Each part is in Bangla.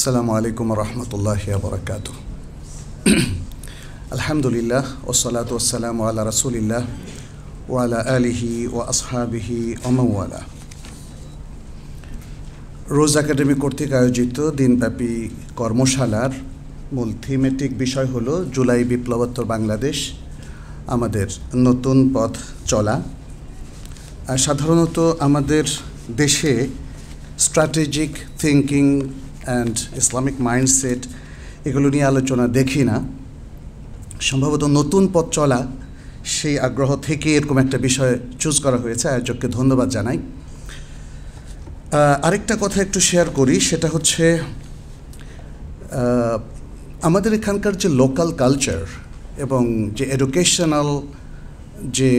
আসসালামু আলাইকুম রহমতুল্লাহি ওয়া বারাকাতুহু। আলহামদুলিল্লাহ ওয়াসসালাতু ওয়াসসালামু আলা রাসূলিল্লাহ ওয়া আলা আলিহি ওয়া আসহাবিহি ওয়া মান ওয়ালা। রোজ একাডেমি কর্তৃক আয়োজিত দিনব্যাপী কর্মশালার মূল থিমেটিক বিষয় হলো জুলাই বিপ্লবোত্তর বাংলাদেশ, আমাদের নতুন পথ চলা। সাধারণত আমাদের দেশে strategic thinking and Islamic mindset এগুলো নিয়ে আলোচনা দেখি না। সম্ভবত নতুন পথ চলা সেই আগ্রহ থেকে এরকম একটা বিষয় চুজ করা হয়েছে। আয়োজককে ধন্যবাদ জানাই। আরেকটা কথা একটু শেয়ার করি, সেটা হচ্ছে আমাদের এখানকার যে লোকাল কালচার এবং যে এডুকেশনাল যে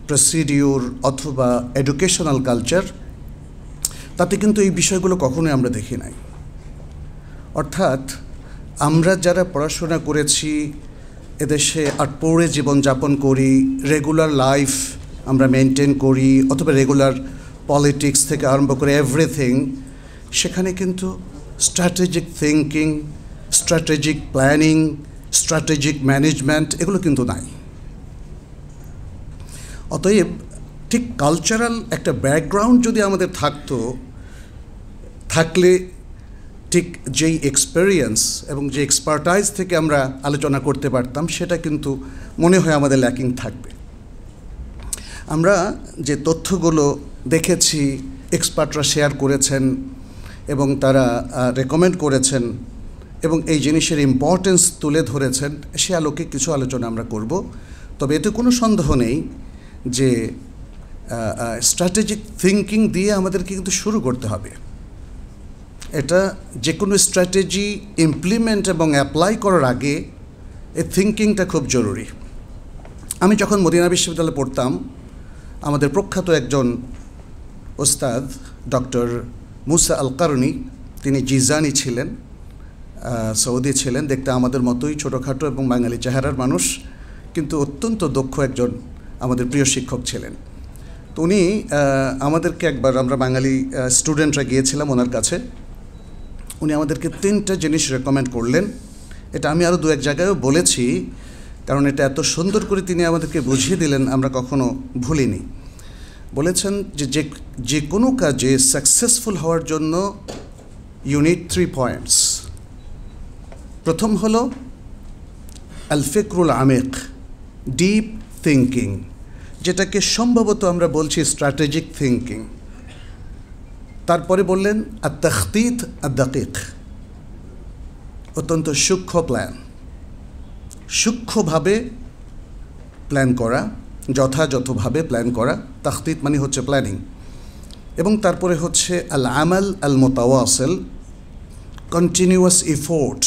প্রসিডিউর অথবা এডুকেশনাল কালচার, তাতে কিন্তু এই বিষয়গুলো কখনোই আমরা দেখি নাই। অর্থাৎ আমরা যারা পড়াশোনা করেছি, এদেশে আটপৌরে জীবনযাপন করি, রেগুলার লাইফ আমরা মেনটেন করি, অথবা রেগুলার পলিটিক্স থেকে আরম্ভ করে এভরিথিং, সেখানে কিন্তু strategic thinking, strategic planning, strategic management এগুলো কিন্তু নাই। অতএব ঠিক কালচারাল একটা ব্যাকগ্রাউন্ড যদি আমাদের থাকলে ঠিক যেই এক্সপেরিয়েন্স এবং যে এক্সপার্টাইজ থেকে আমরা আলোচনা করতে পারতাম, সেটা কিন্তু মনে হয় আমাদের ল্যাকিং থাকবে। আমরা যে তথ্যগুলো দেখেছি, এক্সপার্টরা শেয়ার করেছেন এবং তারা রেকমেন্ড করেছেন এবং এই জিনিসের ইম্পর্টেন্স তুলে ধরেছেন, সে আলোকে কিছু আলোচনা আমরা করব। তবে এতে কোনো সন্দেহ নেই যে স্ট্র্যাটেজিক থিঙ্কিং দিয়ে আমাদেরকে কিন্তু শুরু করতে হবে। এটা যে কোনো স্ট্র্যাটেজি ইমপ্লিমেন্ট এবং অ্যাপ্লাই করার আগে এই থিঙ্কিংটা খুব জরুরি। আমি যখন মদিনা বিশ্ববিদ্যালয়ে পড়তাম, আমাদের প্রখ্যাত একজন ওস্তাদ ডক্টর মুসা আল কারনি, তিনি জিজানি ছিলেন, সৌদি ছিলেন, দেখতে আমাদের মতোই ছোটোখাটো এবং বাঙালি চেহারার মানুষ, কিন্তু অত্যন্ত দক্ষ একজন আমাদের প্রিয় শিক্ষক ছিলেন। তো উনি আমাদেরকে একবার, আমরা বাঙালি স্টুডেন্টরা গিয়েছিলাম ওনার কাছে, উনি আমাদেরকে 3টা জিনিস রেকমেন্ড করলেন। এটা আমি আরও 2-1 জায়গায়ও বলেছি, কারণ এটা এত সুন্দর করে তিনি আমাদেরকে বুঝিয়ে দিলেন, আমরা কখনো ভুলিনি। বলেছেন যে কোনো কাজে সাকসেসফুল হওয়ার জন্য ইউ নিড 3 পয়েন্টস। প্রথম হলো আল ফিকরুল আমিক, ডিপ থিঙ্কিং, যেটাকে সম্ভবত আমরা বলছি স্ট্র্যাটেজিক থিঙ্কিং। তারপরে বললেন আত তাখতিত আদ দাকিক, অত্যন্ত সূক্ষ্ম প্ল্যান, সূক্ষ্মভাবে প্ল্যান করা, যথাযথভাবে প্ল্যান করা। তাখতিত মানে হচ্ছে প্ল্যানিং। এবং তারপরে হচ্ছে আল আমাল আল মুতাওয়াসিল, continuous effort,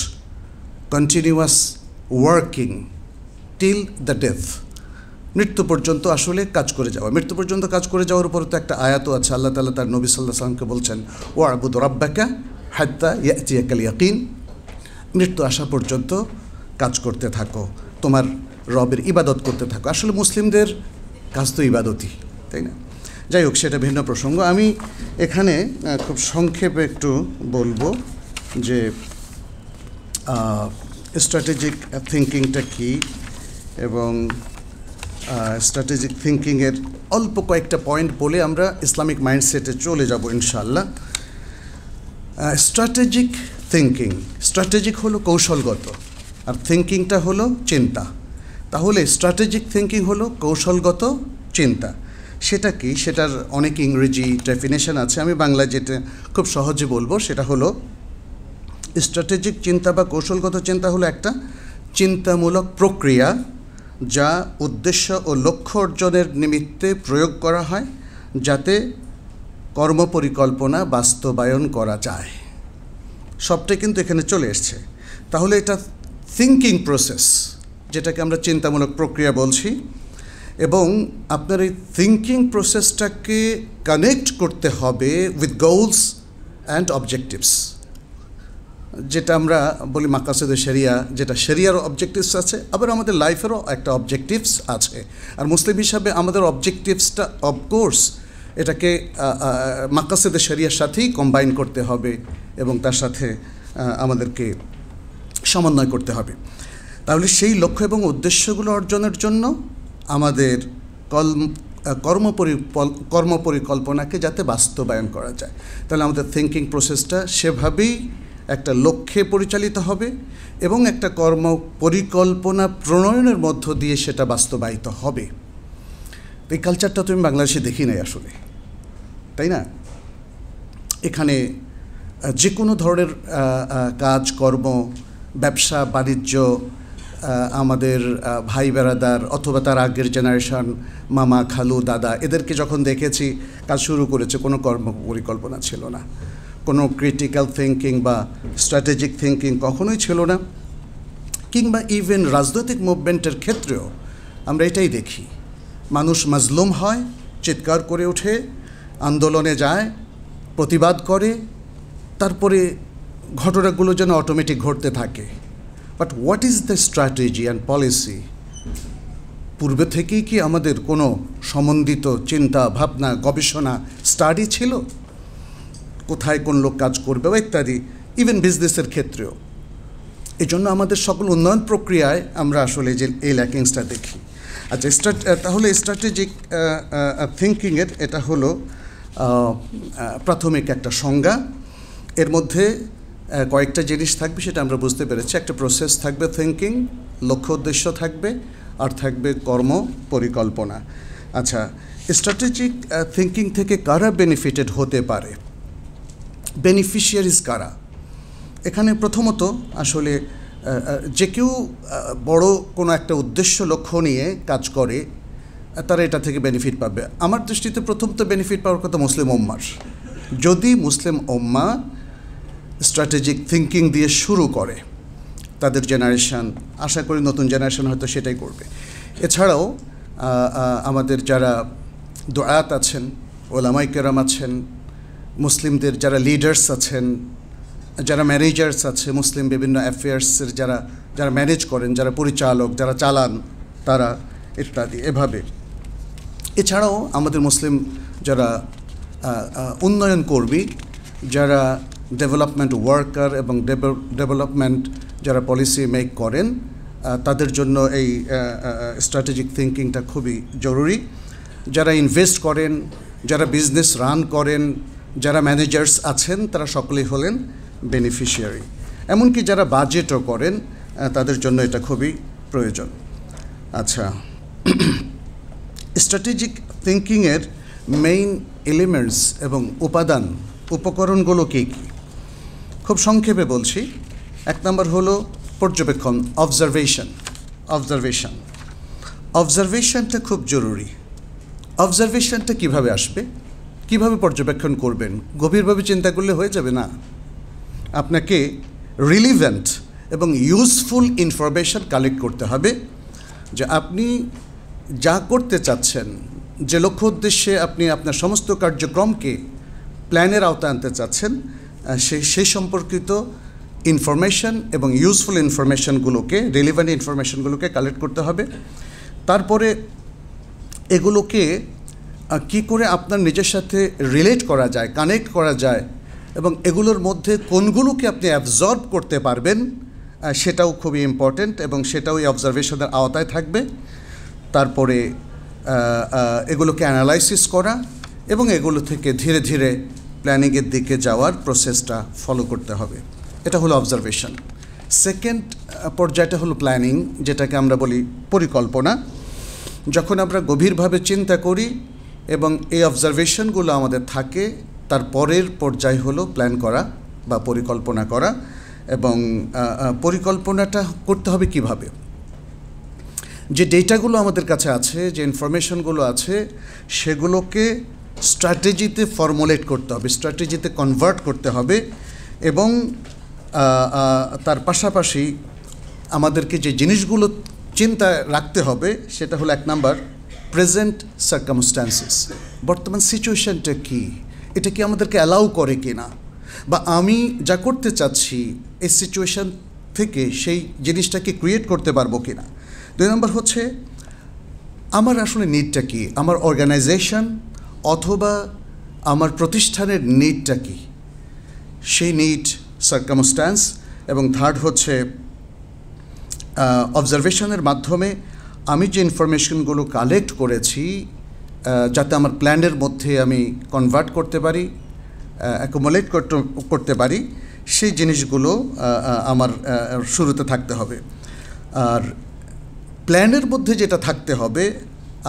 continuous working till the death, মৃত্যু পর্যন্ত আসলে কাজ করে যাওয়া। মৃত্যু পর্যন্ত কাজ করে যাওয়ার উপর তো একটা আয়াতও আছে, আল্লাহ তাআলা তার নবী সাল্লাল্লাহু আলাইহি ওয়াসাল্লামকে বলছেন ওয়া'বুদ রাব্বাকা হাত্তা ইয়াতিয়াকাল ইয়াকিন, মৃত্যু আসা পর্যন্ত কাজ করতে থাকো, তোমার রবের ইবাদত করতে থাকো। আসলে মুসলিমদের কাজ তো ইবাদতই, তাই না? যাই হোক, সেটা ভিন্ন প্রসঙ্গ। আমি এখানে খুব সংক্ষেপে একটু বলবো যে স্ট্র্যাটেজিক থিঙ্কিংটা কী এবং স্ট্র্যাটেজিক থিঙ্কিংয়ের অল্প কয়েকটা পয়েন্ট বলে আমরা ইসলামিক মাইন্ডসেটে চলে যাব ইনশাআল্লাহ। স্ট্র্যাটেজিক থিঙ্কিং, স্ট্র্যাটেজিক হলো কৌশলগত, আর থিঙ্কিংটা হলো চিন্তা। তাহলে স্ট্র্যাটেজিক থিঙ্কিং হলো কৌশলগত চিন্তা। সেটা কি? সেটার অনেক ইংরেজি ডেফিনেশন আছে, আমি বাংলায় যেটা খুব সহজে বলবো সেটা হলো স্ট্র্যাটেজিক চিন্তা বা কৌশলগত চিন্তা হলো একটা চিন্তামূলক প্রক্রিয়া যা উদ্দেশ্য ও লক্ষ্য অর্জনের নিমিত্তে প্রয়োগ করা হয়, যাতে কর্মপরিকল্পনা বাস্তবায়ন করা যায়। সবটাই কিন্তু এখানে চলে এসছে। তাহলে এটা থিঙ্কিং প্রসেস, যেটাকে আমরা চিন্তামূলক প্রক্রিয়া বলছি, এবং আপনার এই থিঙ্কিং প্রসেসটাকে কানেক্ট করতে হবে উইথ গোলস অ্যান্ড অবজেক্টিভস, যেটা আমরা বলি মাকাসিদে শরিয়া, যেটা শরিয়ারও অবজেক্টিভস আছে, আবার আমাদের লাইফেরও একটা অবজেক্টিভস আছে। আর মুসলিম হিসাবে আমাদের অবজেক্টিভসটা অফকোর্স এটাকে মাকাসিদে শরিয়ার সাথেই কম্বাইন করতে হবে এবং তার সাথে আমাদেরকে সমন্বয় করতে হবে। তাহলে সেই লক্ষ্য এবং উদ্দেশ্যগুলো অর্জনের জন্য আমাদের কর্মপরিকল্পনাকে যাতে বাস্তবায়ন করা যায়, তাহলে আমাদের থিঙ্কিং প্রসেসটা সেভাবেই একটা লক্ষ্যে পরিচালিত হবে এবং একটা পরিকল্পনা প্রণয়নের মধ্য দিয়ে সেটা বাস্তবায়িত হবে। এই কালচারটা তো আমি বাংলাদেশে দেখি নাই আসলে, তাই না? এখানে যে কোনো ধরনের কাজকর্ম, ব্যবসা বাণিজ্য, আমাদের ভাই বেড়াদার অথবা তার আগের জেনারেশন, মামা খালু দাদা, এদেরকে যখন দেখেছি কাজ শুরু করেছে, কোনো কর্ম পরিকল্পনা ছিল না, কোনো ক্রিটিক্যাল থিঙ্কিং বা স্ট্র্যাটেজিক থিঙ্কিং কখনোই ছিল না। কিংবা ইভেন রাজনৈতিক মুভমেন্টের ক্ষেত্রেও আমরা এটাই দেখি, মানুষ মাজলুম হয়, চিৎকার করে ওঠে, আন্দোলনে যায়, প্রতিবাদ করে, তারপরে ঘটনাগুলো যেন অটোমেটিক ঘটতে থাকে। But what is the strategy and policy? পূর্বে থেকেই কি আমাদের কোনো সমন্বিত চিন্তা ভাবনা, গবেষণা, স্টাডি ছিল কোথায় কোন লোক কাজ করবে বা ইত্যাদি, ইভেন বিজনেসের ক্ষেত্রেও? এই জন্য আমাদের সকল উন্নয়ন প্রক্রিয়ায় আমরা আসলে যে এই ল্যাকিংসটা দেখি। আচ্ছা, তাহলে স্ট্র্যাটেজিক থিঙ্কিংয়ের এটা হলো প্রাথমিক একটা সংজ্ঞা। এর মধ্যে কয়েকটা জিনিস থাকবে, সেটা আমরা বুঝতে পেরেছি। একটা প্রসেস থাকবে থিঙ্কিং, লক্ষ্য উদ্দেশ্য থাকবে, আর থাকবে কর্ম পরিকল্পনা। আচ্ছা, স্ট্র্যাটেজিক থিঙ্কিং থেকে কারা বেনিফিটেড হতে পারে, বেনিফিশিয়ারিজ কারা? এখানে প্রথমত আসলে যে কেউ বড় কোনো একটা উদ্দেশ্য লক্ষ্য নিয়ে কাজ করে তারা এটা থেকে বেনিফিট পাবে। আমার দৃষ্টিতে প্রথম তো বেনিফিট পাওয়ার কথা মুসলিম উম্মার। যদি মুসলিম উম্মা স্ট্র্যাটেজিক থিঙ্কিং দিয়ে শুরু করে, তাদের জেনারেশন, আশা করি নতুন জেনারেশন হয়তো সেটাই করবে। এছাড়াও আমাদের যারা দুআত আছেন, ওলামায়ে কেরাম আছেন, মুসলিমদের যারা লিডার্স আছেন, যারা ম্যানেজার্স আছে, মুসলিম বিভিন্ন অ্যাফেয়ার্সের যারা ম্যানেজ করেন, যারা পরিচালক, যারা চালান, তারা ইত্যাদি, এভাবে। এছাড়াও আমাদের মুসলিম যারা উন্নয়ন কর্মী, যারা ডেভেলপমেন্ট ওয়ার্কার এবং ডেভেলপমেন্ট যারা পলিসি মেক করেন, তাদের জন্য এই স্ট্র্যাটেজিক থিঙ্কিংটা খুবই জরুরি। যারা ইনভেস্ট করেন, যারা বিজনেস রান করেন, যারা ম্যানেজার্স আছেন, তারা সকলেই হলেন বেনিফিশিয়ারি। এমনকি যারা বাজেটও করেন, তাদের জন্য এটা খুবই প্রয়োজন। আচ্ছা, স্ট্র্যাটেজিক থিঙ্কিংয়ের মেইন এলিমেন্টস এবং উপকরণগুলো কী কী? খুব সংক্ষেপে বলছি। এক নম্বর হলো পর্যবেক্ষণ, অবজারভেশনটা খুব জরুরি। অবজারভেশনটা কিভাবে আসবে, কিভাবে পর্যবেক্ষণ করবেন? গভীরভাবে চিন্তা করলে হয়ে যাবে না। আপনাকে রিলিভেন্ট এবং ইউজফুল ইনফরমেশন কালেক্ট করতে হবে, যে আপনি যা করতে চাচ্ছেন, যে লক্ষ্য উদ্দেশ্যে আপনি আপনার সমস্ত কার্যক্রমকে প্ল্যানের আওতায় আনতে চাচ্ছেন, সেই সম্পর্কিত ইনফরমেশন এবং ইউজফুল ইনফরমেশনগুলোকে, রিলিভেন্ট ইনফরমেশনগুলোকে কালেক্ট করতে হবে। তারপরে এগুলোকে কি করে আপনার নিজের সাথে রিলেট করা যায়, কানেক্ট করা যায়, এবং এগুলোর মধ্যে কোনগুলোকে আপনি অ্যাবজর্ব করতে পারবেন, সেটাও খুবই ইম্পর্ট্যান্ট, এবং সেটাও এই অবজারভেশনের আওতায় থাকবে। তারপরে এগুলোকে অ্যানালাইসিস করা এবং এগুলো থেকে ধীরে ধীরে প্ল্যানিংয়ের দিকে যাওয়ার প্রসেসটা ফলো করতে হবে। এটা হলো অবজারভেশন। সেকেন্ড পর্যায়টা হলো প্ল্যানিং, যেটাকে আমরা বলি পরিকল্পনা। যখন আমরা গভীরভাবে চিন্তা করি এবং এই অবজারভেশনগুলো আমাদের থাকে, তার পরের পর্যায় হলো প্ল্যান করা বা পরিকল্পনা করা। এবং পরিকল্পনাটা করতে হবে কিভাবে? যে ডেটাগুলো আমাদের কাছে আছে, যে ইনফরমেশনগুলো আছে, সেগুলোকে স্ট্র্যাটেজিতে ফর্মুলেট করতে হবে, স্ট্র্যাটেজিতে কনভার্ট করতে হবে। এবং তার পাশাপাশি আমাদেরকে যে জিনিসগুলো চিন্তায় রাখতে হবে, সেটা হলো এক নাম্বার প্রেজেন্ট সার্কামস্ট্যান্সেস। বর্তমান সিচুয়েশনটা কী, এটা কি আমাদেরকে অ্যালাউ করে কি না, বা আমি যা করতে চাচ্ছি এই সিচুয়েশন থেকে সেই জিনিসটাকে ক্রিয়েট করতে পারবো কি না। দুই নম্বর হচ্ছে আমার আসলে নিডটা কী, আমার অর্গানাইজেশন অথবা আমার প্রতিষ্ঠানের নিডটা কী, সেই নিড সার্কামস্ট্যান্স, এবং থার্ড হচ্ছে অবজারভেশনের মাধ্যমে আমি যে ইনফরমেশনগুলো কালেক্ট করেছি যাতে আমার প্ল্যানের মধ্যে আমি কনভার্ট করতে পারি, অ্যাকুমুলেট করতে পারি, সেই জিনিসগুলো আমার শুরুতে থাকতে হবে। আর প্ল্যানের মধ্যে যেটা থাকতে হবে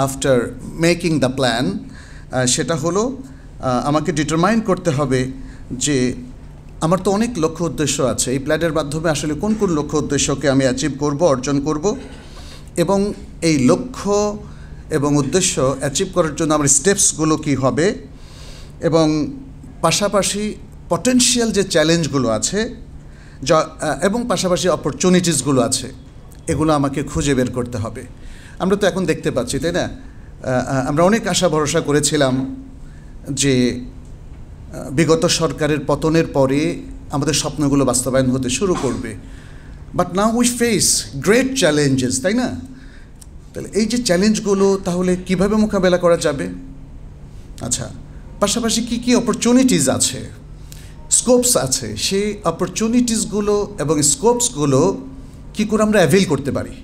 আফটার মেকিং দ্য প্ল্যান, সেটা হলো আমাকে ডিটারমাইন করতে হবে যে আমার তো অনেক লক্ষ্য উদ্দেশ্য আছে, এই প্ল্যানের মাধ্যমে আসলে কোন কোন লক্ষ্য উদ্দেশ্যকে আমি অ্যাচিভ করব, অর্জন করব, এবং এই লক্ষ্য এবং উদ্দেশ্য অ্যাচিভ করার জন্য আমার স্টেপসগুলো কী হবে, এবং পাশাপাশি পটেনশিয়াল যে চ্যালেঞ্জগুলো আছে এবং পাশাপাশি অপরচুনিটিসগুলো আছে, এগুলো আমাকে খুঁজে বের করতে হবে। আমরা তো এখন দেখতে পাচ্ছি, তাই না, আমরা অনেক আশা ভরসা করেছিলাম যে বিগত সরকারের পতনের পরে আমাদের স্বপ্নগুলো বাস্তবায়ন হতে শুরু করবে, but now we face great challenges, তাই না? তাহলে এই যে চ্যালেঞ্জগুলো তাহলে কিভাবে মোকাবেলা করা যাবে? আচ্ছা, পাশাপাশি কী কী অপরচুনিটিস আছে, স্কোপস আছে, সেই অপরচুনিটিসগুলো এবং স্কোপসগুলো কী করে আমরা অ্যাভেল করতে পারি,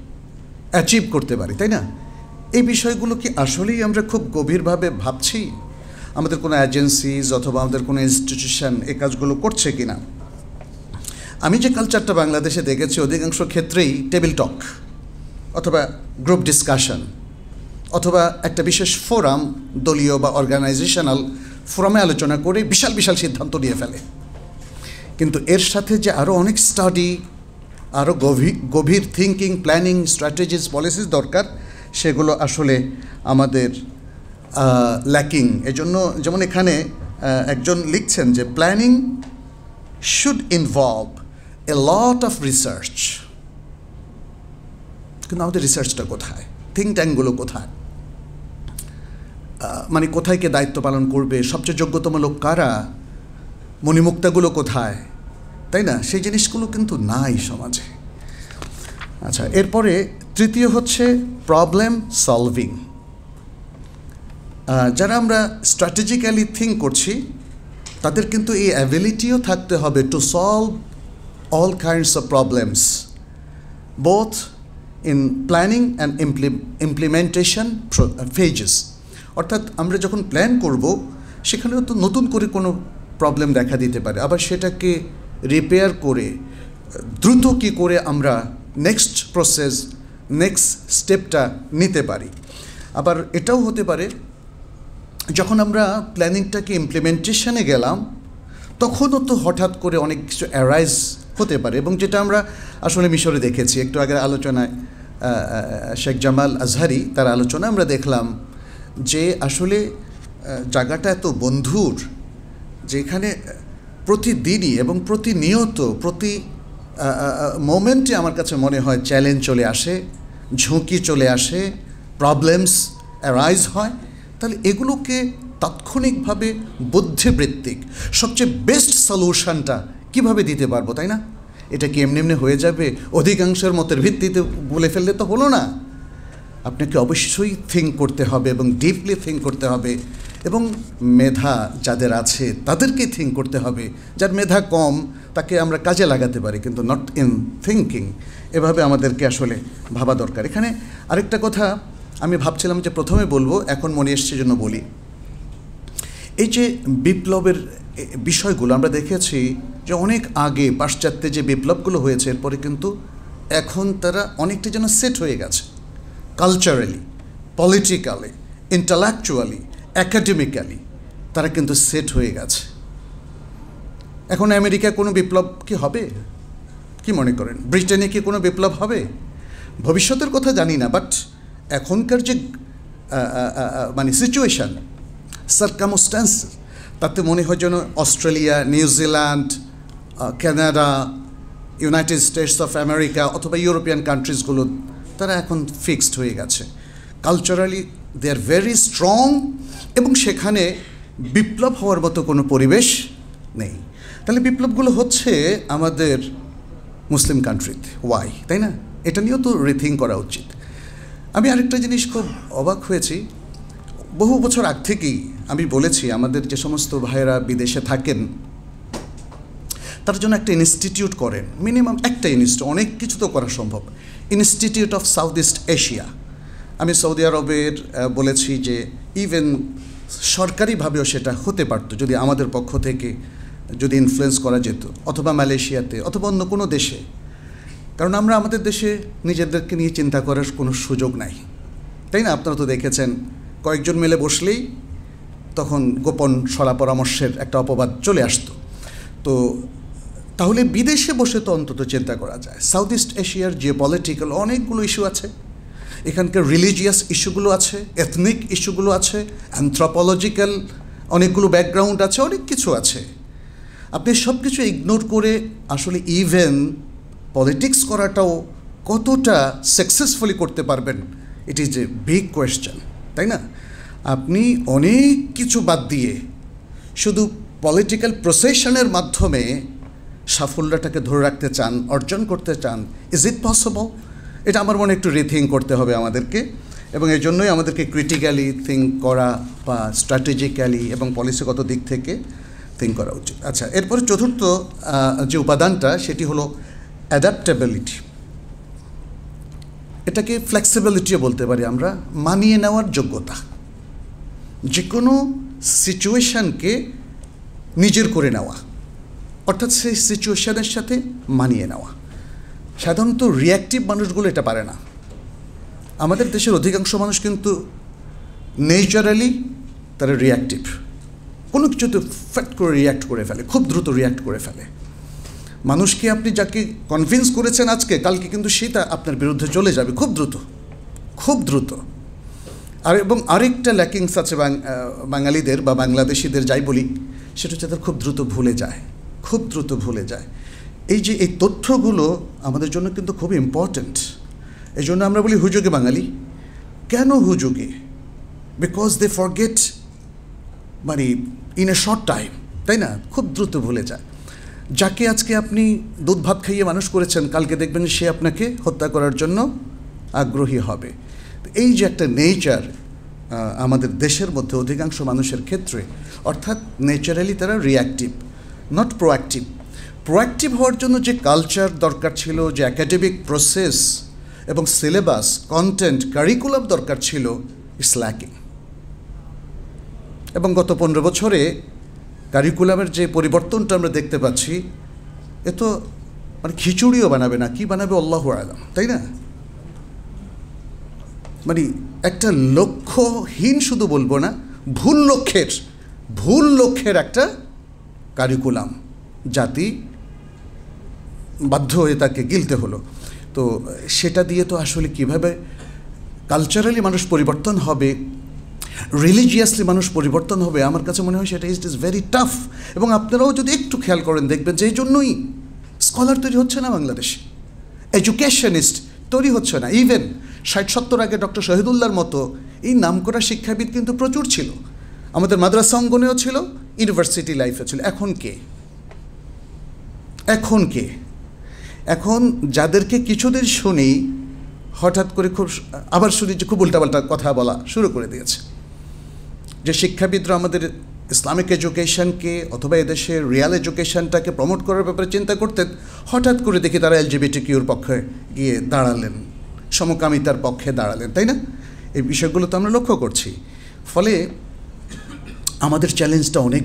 অ্যাচিভ করতে পারি, তাই না? এই বিষয়গুলো কি আসলেই আমরা খুব গভীরভাবে ভাবছি? আমাদের কোনো এজেন্সিজ অথবা আমাদের কোনো ইনস্টিটিউশন এই কাজগুলো করছে কি না? আমি যে কালচারটা বাংলাদেশে দেখেছি অধিকাংশ ক্ষেত্রেই টেবিল টক অথবা গ্রুপ ডিসকাশন অথবা একটা বিশেষ ফোরাম, দলীয় বা অর্গানাইজেশনাল ফোরামে আলোচনা করে বিশাল বিশাল সিদ্ধান্ত নিয়ে ফেলে। কিন্তু এর সাথে যে আরও অনেক স্টাডি, আরও গভীর থিঙ্কিং, প্ল্যানিং, স্ট্র্যাটেজিস, পলিসিস দরকার, সেগুলো আসলে আমাদের ল্যাকিং। এজন্য যেমন এখানে একজন লিখছেন যে planning should involve A lot of research. কিন্তু আমাদের রিসার্চটা কোথায়? থিঙ্ক ট্যাঙ্কগুলো কোথায়? মানে কোথায় কে দায়িত্ব পালন করবে, সবচেয়ে যোগ্যতম লোক কারা, মণিমুক্তাগুলো কোথায়, তাই না? সেই জিনিসগুলো কিন্তু নাই সমাজে। আচ্ছা, এরপরে তৃতীয় হচ্ছে প্রবলেম সলভিং। যারা আমরা স্ট্র্যাটেজিক্যালি থিঙ্ক করছি তাদের কিন্তু এই অ্যাবিলিটিও থাকতে হবে to solve all kinds of problems, both in planning and implementation phases. অর্থাৎ আমরা যখন প্ল্যান করব সেখানেও তো নতুন করে কোনো প্রবলেম দেখা দিতে পারে, আবার সেটাকে রিপেয়ার করে দ্রুত কী করে আমরা নেক্সট প্রসেস, নেক্সট স্টেপটা নিতে পারি। আবার এটাও হতে পারে যখন আমরা প্ল্যানিংটাকে ইমপ্লিমেন্টেশনে গেলাম তখনও তো হঠাৎ করে অনেক কিছু অ্যারাইজ হতে পারে, এবং যেটা আমরা আসলে মিশরে দেখেছি। একটু আগের আলোচনায় শেখ জামাল আজহারি তার আলোচনা আমরা দেখলাম যে আসলে জায়গাটা এত বন্ধুর, যেখানে প্রতিদিনই এবং প্রতিনিয়ত প্রতি মোমেন্টে আমার কাছে মনে হয় চ্যালেঞ্জ চলে আসে, ঝুঁকি চলে আসে, প্রবলেমস অ্যারাইজ হয়। তাহলে এগুলোকে তাৎক্ষণিকভাবে বুদ্ধিবৃত্তিক সবচেয়ে বেস্ট সলিউশনটা কীভাবে দিতে পারবো, তাই না? এটা কি এমনি এমনি হয়ে যাবে? অধিকাংশের মতের ভিত্তিতে বলে ফেললে তো হলো না। আপনাকে অবশ্যই থিঙ্ক করতে হবে এবং ডিপলি থিঙ্ক করতে হবে, এবং মেধা যাদের আছে তাদেরকেই থিঙ্ক করতে হবে। যার মেধা কম তাকে আমরা কাজে লাগাতে পারি, কিন্তু নট ইন থিঙ্কিং। এভাবে আমাদেরকে আসলে ভাবা দরকার। এখানে আরেকটা কথা আমি ভাবছিলাম যে প্রথমে বলবো, এখন মনে এসছে জন্য বলি। এই যে বিপ্লবের বিষয়গুলো আমরা দেখেছি যে অনেক আগে পাশ্চাত্যে যে বিপ্লবগুলো হয়েছে এরপরে কিন্তু এখন তারা অনেকটা যেন সেট হয়ে গেছে, কালচারালি, পলিটিক্যালি, ইন্টালেকচুয়ালি, অ্যাকাডেমিক্যালি তারা কিন্তু সেট হয়ে গেছে। এখন আমেরিকায় কোনো বিপ্লব কি হবে? কি মনে করেন? ব্রিটেনে কি কোনো বিপ্লব হবে? ভবিষ্যতের কথা জানি না, বাট এখনকার যে মানে সিচুয়েশান, সার্কামস্ট্যান্স, তাতে মনে হয় যেন Australia, New Zealand, Canada, United States of America অথবা ইউরোপিয়ান কান্ট্রিজগুলো তারা এখন ফিক্সড হয়ে গেছে। Culturally they are very strong, এবং সেখানে বিপ্লব হওয়ার মতো কোনো পরিবেশ নেই। তাহলে বিপ্লবগুলো হচ্ছে আমাদের মুসলিম কান্ট্রিতে, ওয়াই, তাই না? এটা নিয়েও তো রিথিঙ্ক করা উচিত। আমি আরেকটা জিনিস খুব অবাক হয়েছি, বহু বছর আগ থেকেই আমি বলেছি আমাদের যে সমস্ত ভাইয়েরা বিদেশে থাকেন তার জন্য একটা ইনস্টিটিউট করেন, মিনিমাম একটা ইনস্টিটিউট, অনেক কিছু তো করা সম্ভব। Institute of south east Asia, আমি সৌদি আরবের বলেছি যে ইভেন সরকারিভাবেও সেটা হতে পারতো যদি আমাদের পক্ষ থেকে যদি ইনফ্লুয়েন্স করা যেত, অথবা মালয়েশিয়াতে অথবা অন্য কোনো দেশে। কারণ আমরা আমাদের দেশে নিজেদেরকে নিয়ে চিন্তা করার কোনো সুযোগ নাই, তাই না? আপনারা তো দেখেছেন কয়েকজন মিলে বসলেই তখন গোপন সলা পরামর্শের একটা অপবাদ চলে আসতো। তো তাহলে বিদেশে বসে তো অন্তত চিন্তা করা যায়। সাউথ ইস্ট এশিয়ার জিওপলিটিক্যাল অনেকগুলো ইস্যু আছে, এখানকার রিলিজিয়াস ইস্যুগুলো আছে, এথনিক ইস্যুগুলো আছে, অ্যানথ্রোপোলজিক্যাল অনেকগুলো ব্যাকগ্রাউন্ড আছে, অনেক কিছু আছে। আপনি সব কিছু ইগনোর করে আসলে ইভেন পলিটিক্স করাটাও কতটা সাকসেসফুলি করতে পারবেন, it is a big question, তাই না? আপনি অনেক কিছু বাদ দিয়ে শুধু পলিটিক্যাল প্রসেশনের মাধ্যমে সাফল্যটাকে ধরে রাখতে চান, অর্জন করতে চান। Is it possible? এটা আমার মনে একটু রিথিঙ্ক করতে হবে আমাদেরকে, এবং এই জন্যই আমাদেরকে ক্রিটিক্যালি থিঙ্ক করা বা স্ট্র্যাটেজিক্যালি এবং পলিসিগত দিক থেকে থিঙ্ক করা উচিত। আচ্ছা, এরপরে চতুর্থ যে উপাদানটা সেটি হলো অ্যাডাপ্টেবিলিটি। এটাকে ফ্লেক্সিবিলিটিও বলতে পারি আমরা, মানিয়ে নেওয়ার যোগ্যতা, যে কোনো সিচুয়েশানকে নিজের করে নেওয়া, অর্থাৎ সেই সিচুয়েশানের সাথে মানিয়ে নেওয়া। সাধারণত রিয়াক্টিভ মানুষগুলো এটা পারে না। আমাদের দেশের অধিকাংশ মানুষ কিন্তু নেচারালি তারা রিয়াক্টিভ, কোনো কিছুতে ফ্যাট করে রিয়্যাক্ট করে ফেলে, খুব দ্রুত রিয়্যাক্ট করে ফেলে। মানুষকে আপনি যাকে কনভিন্স করেছেন আজকে, কালকে কিন্তু সেটা আপনার বিরুদ্ধে চলে যাবে খুব দ্রুত, খুব দ্রুত। এবং আরেকটা ল্যাকিংস আছে বাঙালিদের বা বাংলাদেশিদের, যাই বলি, সেটা হচ্ছে তাদের খুব দ্রুত ভুলে যায়, খুব দ্রুত ভুলে যায়। এই তথ্যগুলো আমাদের জন্য কিন্তু খুব ইম্পর্ট্যান্ট। এই জন্য আমরা বলি হুজুগে বাঙালি। কেন হুজুগে? বিকজ দে ফরগেট, মানে ইন এ শর্ট টাইম, তাই না? খুব দ্রুত ভুলে যায়। যাকে আজকে আপনি দুধ ভাত খাইয়ে মানুষ করেছেন, কালকে দেখবেন সে আপনাকে হত্যা করার জন্য আগ্রহী হবে। এই যে একটা নেচার আমাদের দেশের মধ্যে অধিকাংশ মানুষের ক্ষেত্রে, অর্থাৎ নেচারালি তারা রিয়াক্টিভ, নট প্রোঅ্যাক্টিভ। প্রোঅ্যাক্টিভ হওয়ার জন্য যে কালচার দরকার ছিল, যে একাডেমিক প্রসেস এবং সিলেবাস, কন্টেন্ট, কারিকুলাম দরকার ছিল, ইটস ল্যাকিং। এবং গত 15 বছরে কারিকুলামের যে পরিবর্তনটা আমরা দেখতে পাচ্ছি, এ তো মানে খিচুড়িও বানাবে না, কি বানাবে আল্লাহু আলাম, তাই না? মানে একটা লক্ষ্যহীন, শুধু বলবো না, ভুল লক্ষ্যের একটা কারিকুলাম জাতি বাধ্য হয়ে তাকে গিলতে হলো। তো সেটা দিয়ে তো আসলে কিভাবে কালচারালি মানুষ পরিবর্তন হবে, রিলিজিয়াসলি মানুষ পরিবর্তন হবে, আমার কাছে মনে হয় সেটা ইজ ভেরি টাফ। এবং আপনারাও যদি একটু খেয়াল করেন দেখবেন যে এই জন্যই স্কলার তৈরি হচ্ছে না বাংলাদেশে, এডুকেশনিস্ট তৈরি হচ্ছে না। ইভেন 60-70 আগে ডক্টর শহীদুল্লাহর মতো এই নামকরা শিক্ষাবিদ কিন্তু প্রচুর ছিল, আমাদের মাদ্রাসা অঙ্গনেও ছিল, ইউনিভার্সিটি লাইফে ছিল। এখন কে? এখন যাদেরকে কিছুদিন শুনি, হঠাৎ করে আবার শুনি যে খুব উল্টাপাল্টা কথা বলা শুরু করে দিয়েছে। যে শিক্ষাবিদরা আমাদের ইসলামিক এডুকেশনকে অথবা এদেশের রিয়াল এডুকেশনটাকে প্রমোট করার ব্যাপারে চিন্তা করতেন, হঠাৎ করে দেখি তারা LGBTQর পক্ষে গিয়ে দাঁড়ালেন, সমকামিতার পক্ষে দাঁড়ালেন, তাই না? এই বিষয়গুলো তো আমরা লক্ষ্য করছি। ফলে আমাদের চ্যালেঞ্জটা অনেক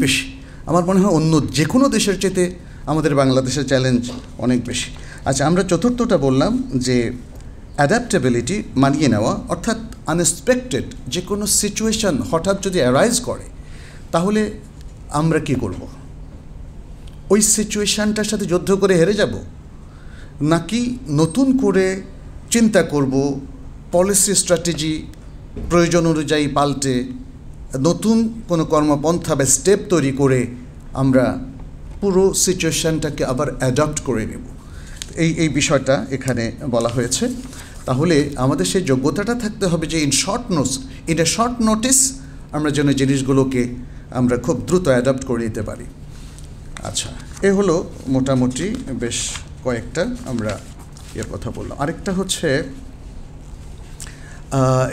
বেশি। আমার মনে হয় অন্য যে কোনো দেশের চেয়ে আমাদের বাংলাদেশের চ্যালেঞ্জ অনেক বেশি। আচ্ছা, আমরা চতুর্থটা বললাম যে অ্যাডাপ্টেবিলিটি, মানিয়ে নেওয়া, অর্থাৎ আনএক্সপেক্টেড যে কোনো সিচুয়েশান হঠাৎ যদি অ্যারাইজ করে, তাহলে আমরা কি করব? ওই সিচুয়েশানটার সাথে যুদ্ধ করে হেরে যাব, নাকি নতুন করে চিন্তা করব, পলিসি স্ট্র্যাটেজি প্রয়োজন অনুযায়ী পাল্টে নতুন কোনো কর্মপন্থা বা স্টেপ তৈরি করে আমরা পুরো সিচুয়েশানটাকে আবার অ্যাডপ্ট করে নেব। এই বিষয়টা এখানে বলা হয়েছে। তাহলে আমাদের সেই যোগ্যতাটা থাকতে হবে যে ইন এ শর্ট নোটিস আমরা যেন জিনিসগুলোকে আমরা খুব দ্রুত অ্যাডপ্ট করে নিতে পারি। আচ্ছা, এ হলো মোটামুটি বেশ কয়েকটা আমরা এর কথা বললাম। আরেকটা হচ্ছে,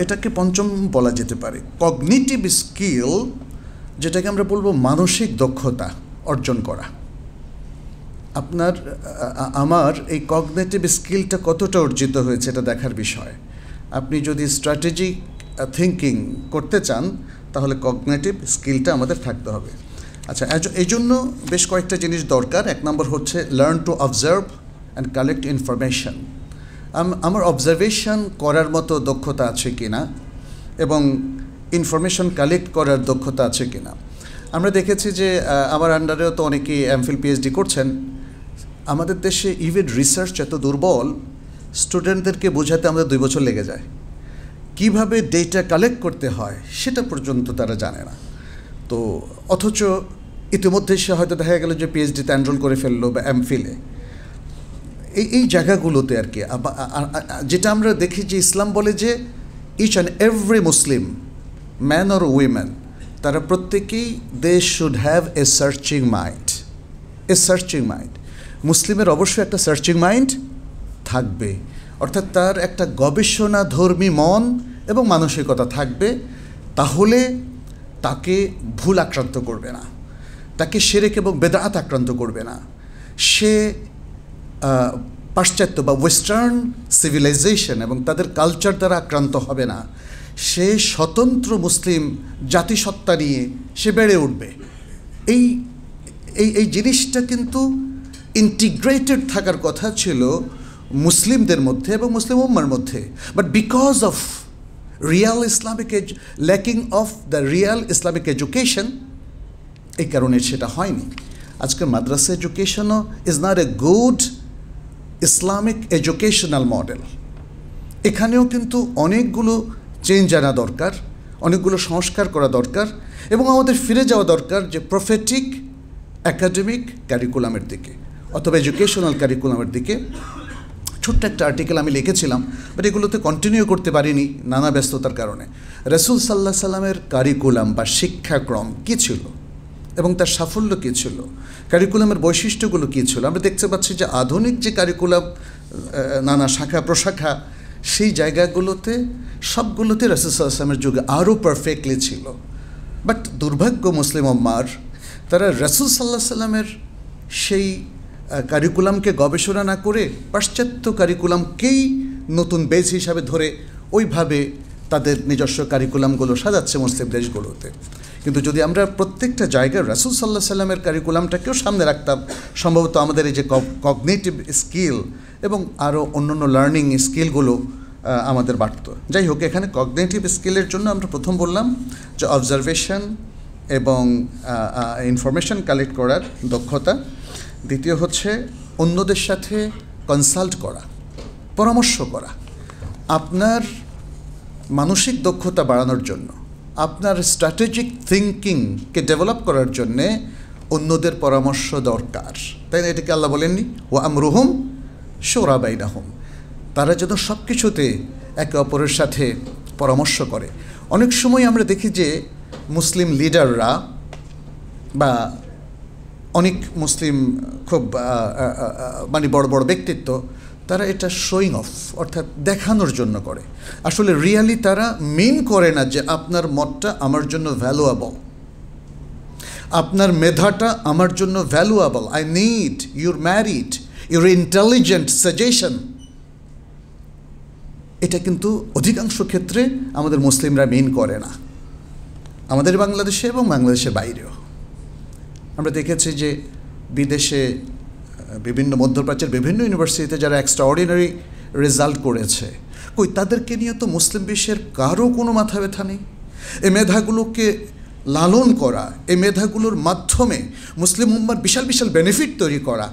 এটাকে পঞ্চম বলা যেতে পারে, কগনিটিভ স্কিল যেটাকে আমরা বলবো মানসিক দক্ষতা অর্জন করা। আমার এই কগনিটিভ স্কিলটা কতটা অর্জিত হয়েছে এটা দেখার বিষয়। আপনি যদি স্ট্র্যাটেজিক থিঙ্কিং করতে চান তাহলে কগনিটিভ স্কিলটা আমাদের থাকতে হবে। আচ্ছা, এই জন্য বেশ কয়েকটা জিনিস দরকার। এক নম্বর হচ্ছে learn to observe and collect information. আমার অবজারভেশন করার মতো দক্ষতা আছে কিনা এবং ইনফরমেশন কালেক্ট করার দক্ষতা আছে কিনা। আমরা দেখেছি যে আমার আন্ডারেও তো অনেকেই এমফিল পিএইচডি করছেন। আমাদের দেশে ইভেন রিসার্চ এত দুর্বল, স্টুডেন্টদেরকে বোঝাতে আমাদের 2 বছর লেগে যায়। কিভাবে ডেটা কালেক্ট করতে হয় সেটা পর্যন্ত তারা জানে না। তো অথচ ইতিমধ্যে সে হয়তো দেখা গেল যে পিএইচডিতে এনরোল করে ফেললো বা এমফিলে। এই জায়গাগুলোতে আর কি যেটা আমরা দেখি যে ইসলাম বলে যে each and every Muslim man or women তারা প্রত্যেকেই they should have a searching mind. মুসলিমের অবশ্যই একটা সার্চিং মাইন্ড থাকবে, অর্থাৎ তার একটা গবেষণাধর্মী মন এবং মানসিকতা থাকবে। তাহলে তাকে ভুল আক্রান্ত করবে না, তাকে শিরক এবং বেদাত আক্রান্ত করবে না, সে পাশ্চাত্য বা ওয়েস্টার্ন সিভিলাইজেশন এবং তাদের কালচার দ্বারা আক্রান্ত হবে না। সে স্বতন্ত্র মুসলিম জাতিসত্তা নিয়ে সে বেড়ে উঠবে। এই এই এই জিনিসটা কিন্তু ইন্টিগ্রেটেড থাকার কথা ছিল মুসলিমদের মধ্যে এবং মুসলিম উম্মার মধ্যে। But because of lacking of the real Islamic education, এই কারণে সেটা হয়নি। আজকে মাদ্রাসা এডুকেশনও is not a good Islamic educational model. এখানেও কিন্তু অনেকগুলো চেঞ্জ আনা দরকার, অনেকগুলো সংস্কার করা দরকার এবং আমাদের ফিরে যাওয়া দরকার যে প্রফেটিক অ্যাকাডেমিক ক্যারিকুলামের দিকে অথবা এডুকেশনাল ক্যারিকুলামের দিকে। ছোট্ট একটা আর্টিকেল আমি লিখেছিলাম, বাট এগুলোতে কন্টিনিউ করতে পারিনি নানা ব্যস্ততার কারণে। রাসূল সাল্লাল্লাহু আলাইহি সাল্লামের কারিকুলাম বা শিক্ষাক্রম কী ছিল এবং তার সাফল্য কী ছিল, কারিকুলামের বৈশিষ্ট্যগুলো কী ছিল। আমরা দেখতে পাচ্ছি যে আধুনিক যে কারিকুলাম, নানা শাখা প্রশাখা, সেই জায়গাগুলোতে সবগুলোতে রাসূল সাল্লাল্লাহু আলাইহি সাল্লামের যুগে আরও পারফেক্টলি ছিল। বাট দুর্ভাগ্য মুসলিম উম্মার, তারা রাসূল সাল্লাল্লাহু আলাইহি সাল্লামের সেই কারিকুলামকে গবেষণা না করে পাশ্চাত্য কারিকুলামকেই নতুন বেস হিসাবে ধরে ওইভাবে তাদের নিজস্ব কারিকুলামগুলো সাজাচ্ছে মুসলিম দেশগুলোতে। কিন্তু যদি আমরা প্রত্যেকটা জায়গায় রাসূল সাল্লাল্লাহু আলাইহি সাল্লামের কারিকুলামটাকেও সামনে রাখতাম, সম্ভবত আমাদের এই যে কগনিটিভ স্কিল এবং আরও অন্যান্য লার্নিং স্কিলগুলো আমাদের বাড়ত। যাই হোক, এখানে কগনিটিভ স্কিলের জন্য আমরা প্রথম বললাম যে অবজারভেশন এবং ইনফরমেশন কালেক্ট করার দক্ষতা। দ্বিতীয় হচ্ছে অন্যদের সাথে কনসাল্ট করা, পরামর্শ করা। আপনার মানসিক দক্ষতা বাড়ানোর জন্য, আপনার স্ট্র্যাটেজিক থিঙ্কিংকে ডেভেলপ করার জন্যে অন্যদের পরামর্শ দরকার, তাই না? এটাকে আল্লাহ বলেননি ওয়া আমরুহুম শুরা বাইনাহুম, তারা যেন সব কিছুতে একে অপরের সাথে পরামর্শ করে। অনেক সময় আমরা দেখি যে মুসলিম লিডাররা বা অনেক মুসলিম খুব মানে বড় বড় ব্যক্তিত্ব, তারা এটা শোয়িং অফ অর্থাৎ দেখানোর জন্য করে। আসলে রিয়ালি তারা মিন করে না যে আপনার মতটা আমার জন্য ভ্যালুয়েবল, আপনার মেধাটা আমার জন্য valuable, I need your merit, your intelligent suggestion. এটা কিন্তু অধিকাংশ ক্ষেত্রে আমাদের মুসলিমরা মিন করে না, আমাদের বাংলাদেশে এবং বাংলাদেশের বাইরেও। আমরা দেখেছি যে বিদেশে বিভিন্ন মধ্যপ্রাচ্যের বিভিন্ন ইউনিভার্সিটিতে যারা এক্সট্রাঅর্ডিনারি রেজাল্ট করেছে, কই তাদেরকে নিয়ে তো মুসলিম বিশ্বের কারও কোনো মাথা ব্যথা নেই। এই মেধাগুলোকে লালন করা, এই মেধাগুলোর মাধ্যমে মুসলিম উম্মার বিশাল বিশাল বেনিফিট তৈরি করা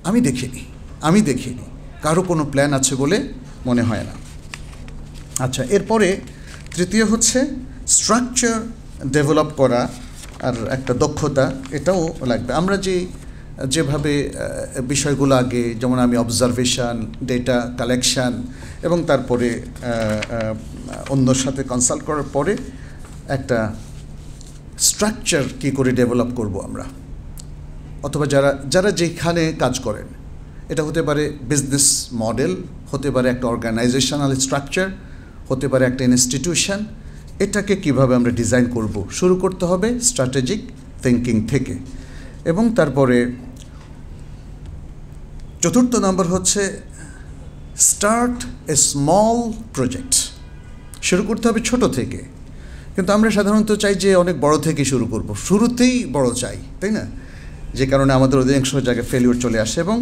আমি দেখিনি কারো কোনো প্ল্যান আছে বলে মনে হয় না। আচ্ছা, এরপরে তৃতীয় হচ্ছে স্ট্রাকচার ডেভেলপ করা আর একটা দক্ষতা, এটাও লাগবে। আমরা যেভাবে বিষয়গুলো আগে, যেমন আমি অবজারভেশন, ডেটা কালেকশান এবং তারপরে অন্যর সাথে কনসাল্ট করার পরে একটা স্ট্রাকচার কী করে ডেভেলপ করব আমরা, অথবা যারা যেখানে কাজ করেন, এটা হতে পারে বিজনেস মডেল, হতে পারে একটা অর্গানাইজেশনাল স্ট্রাকচার, হতে পারে একটা ইনস্টিটিউশন, এটাকে কিভাবে আমরা ডিজাইন করব, শুরু করতে হবে স্ট্র্যাটেজিক থিঙ্কিং থেকে। এবং তারপরে চতুর্থ নম্বর হচ্ছে স্টার্ট এ স্মল প্রজেক্ট। শুরু করতে হবে ছোট থেকে, কিন্তু আমরা সাধারণত চাই যে অনেক বড় থেকে শুরু করব, শুরুতেই বড় চাই, তাই না? যে কারণে আমাদের অধিকাংশ জায়গায় ফেলিওর চলে আসে। এবং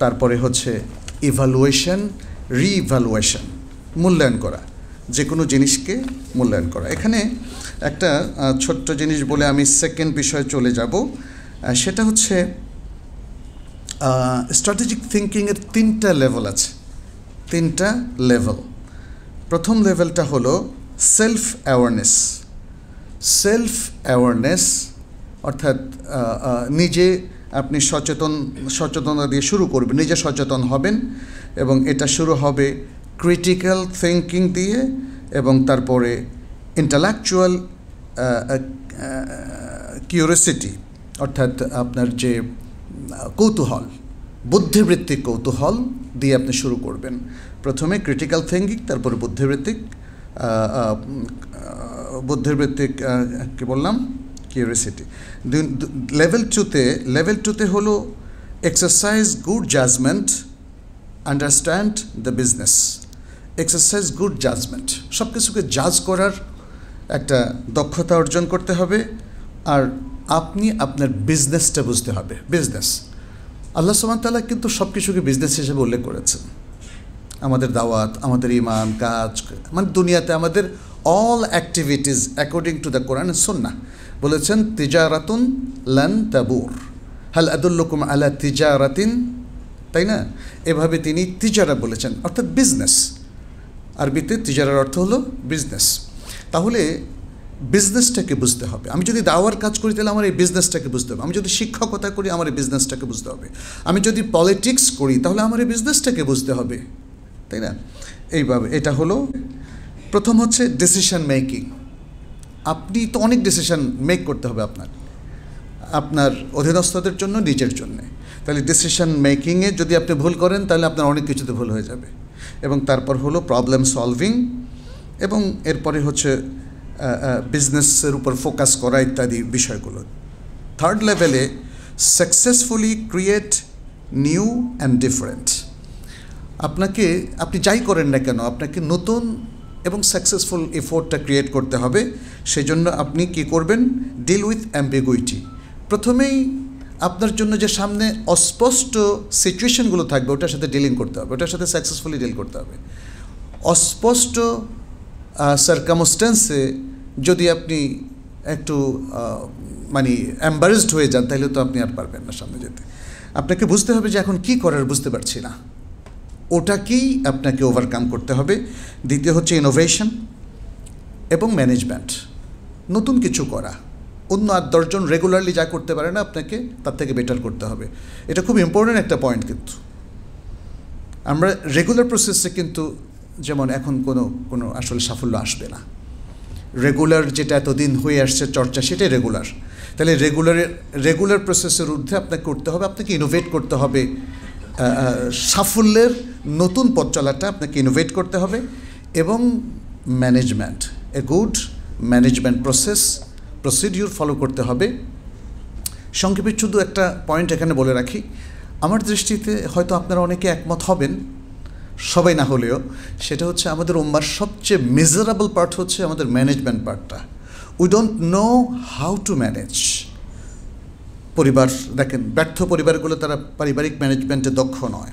তারপরে হচ্ছে ইভ্যালুয়েশন, রিইভ্যালুয়েশন, মূল্যায়ন করা, যে কোনো জিনিসকে মূল্যায়ন করা। এখানে একটা ছোট্ট জিনিস বলে আমি সেকেন্ড বিষয়ে চলে যাব, সেটা হচ্ছে স্ট্র্যাটেজিক থিঙ্কিংয়ের 3টা লেভেল আছে, 3টা লেভেল। প্রথম লেভেলটা হলো সেলফ অ্যাওয়ারনেস। সেলফ অ্যাওয়ারনেস অর্থাৎ নিজে আপনি সচেতনতা দিয়ে শুরু করবেন, নিজে সচেতন হবেন, এবং এটা শুরু হবে ক্রিটিক্যাল থিঙ্কিং দিয়ে, এবং তারপরে ইন্টালেকচুয়াল কিউরিওসিটি অর্থাৎ আপনার যে কৌতূহল, বুদ্ধিবৃত্তিক কৌতূহল দিয়ে আপনি শুরু করবেন। প্রথমে ক্রিটিক্যাল থিঙ্কিং, তারপরে বুদ্ধিবৃত্তিক কি বললাম, কিউরিওসিটি। লেভেল টুতে হলো exercise good judgement, understand the business. Exercise good judgement, সব কিছুকে জাজ করার একটা দক্ষতা অর্জন করতে হবে। আর আপনি আপনার বিজনেসটা বুঝতে হবে। বিজনেস, আল্লাহ সুবহানাহু ওয়া তাআলা কিন্তু সব কিছুকে বিজনেস হিসেবে উল্লেখ করেছেন। আমাদের দাওয়াত, আমাদের ঈমান, কাজ, মানে দুনিয়াতে আমাদের all activities according to the Quran and সুন্নাহ বলেছেন তিজারাতুন লান তাবুর, হাল আদুল্লুকুম আলা তিজারাতিন, তাই না? এভাবে তিনি তিজারা বলেছেন, অর্থাৎ বিজনেস। আরবিতে তিজারার অর্থ হলো বিজনেস। তাহলে বিজনেসটাকে বুঝতে হবে। আমি যদি দাওয়ার কাজ করি তাহলে আমার এই বিজনেসটাকে বুঝতে হবে। আমি যদি শিক্ষকতা করি আমার এই বিজনেসটাকে বুঝতে হবে। আমি যদি পলিটিক্স করি তাহলে আমার এই বিজনেসটাকে বুঝতে হবে, তাই না? এইভাবে এটা হলো প্রথম হচ্ছে ডিসিশন মেকিং। আপনি তো অনেক ডিসিশন মেক করতে হবে আপনার অধীনস্থদের জন্য, নিজের জন্য। তাহলে ডিসিশন মেকিংয়ে যদি আপনি ভুল করেন তাহলে আপনার অনেক কিছুতে ভুল হয়ে যাবে। এবং তারপর হলো প্রবলেম সলভিং, এবং এরপরে হচ্ছে বিজনেসের উপর ফোকাস করা ইত্যাদি বিষয়গুলো। থার্ড লেভেলে successfully create new and different. আপনি যাই করেন না কেন আপনাকে নতুন এবং সাকসেসফুল এফোর্টটা ক্রিয়েট করতে হবে। সেই জন্য আপনি কি করবেন? Deal with ambiguity. প্রথমেই আপনার জন্য যে সামনে অস্পষ্ট সিচুয়েশনগুলো থাকবে ওটার সাথে ডিলিং করতে হবে, ওটার সাথে সাকসেসফুলি ডিল করতে হবে। অস্পষ্ট সার্কামস্টেন্সে যদি আপনি একটু মানে এম্বারেসড হয়ে যান তাহলে তো আপনি আর পারবেন না সামনে যেতে। আপনাকে বুঝতে হবে যে এখন কি করার বুঝতে পারছি না, ওটাকেই আপনাকে ওভারকাম করতে হবে। দ্বিতীয় হচ্ছে ইনোভেশন এবং ম্যানেজমেন্ট, নতুন কিছু করা। অন্য 8-10 জন রেগুলারলি যা করতে পারে না আপনাকে তার থেকে বেটার করতে হবে। এটা খুব ইম্পর্ট্যান্ট একটা পয়েন্ট। কিন্তু আমরা রেগুলার প্রসেসে কিন্তু যেমন এখন কোনো আসলে সাফল্য আসবে না। রেগুলার যেটা এতদিন হয়ে আসছে চর্চা সেটাই রেগুলার। তাহলে রেগুলার প্রসেসের ঊর্ধ্বে আপনাকে করতে হবে, আপনাকে ইনোভেট করতে হবে। সাফল্যের নতুন পথ চলাটা আপনাকে ইনোভেট করতে হবে। এবং management, a good management procedure follow করতে হবে। সংক্ষেপে শুধু একটা পয়েন্ট এখানে বলে রাখি, আমার দৃষ্টিতে হয়তো আপনারা অনেকে একমত হবেন, সবাই না হলেও, সেটা হচ্ছে আমাদের উম্মার সবচেয়ে মিজারেবল পার্ট হচ্ছে আমাদের ম্যানেজমেন্ট পার্টটা। We don't know how to manage. পরিবার দেখেন, ব্যর্থ পরিবারগুলো তারা পারিবারিক ম্যানেজমেন্টে দক্ষ নয়।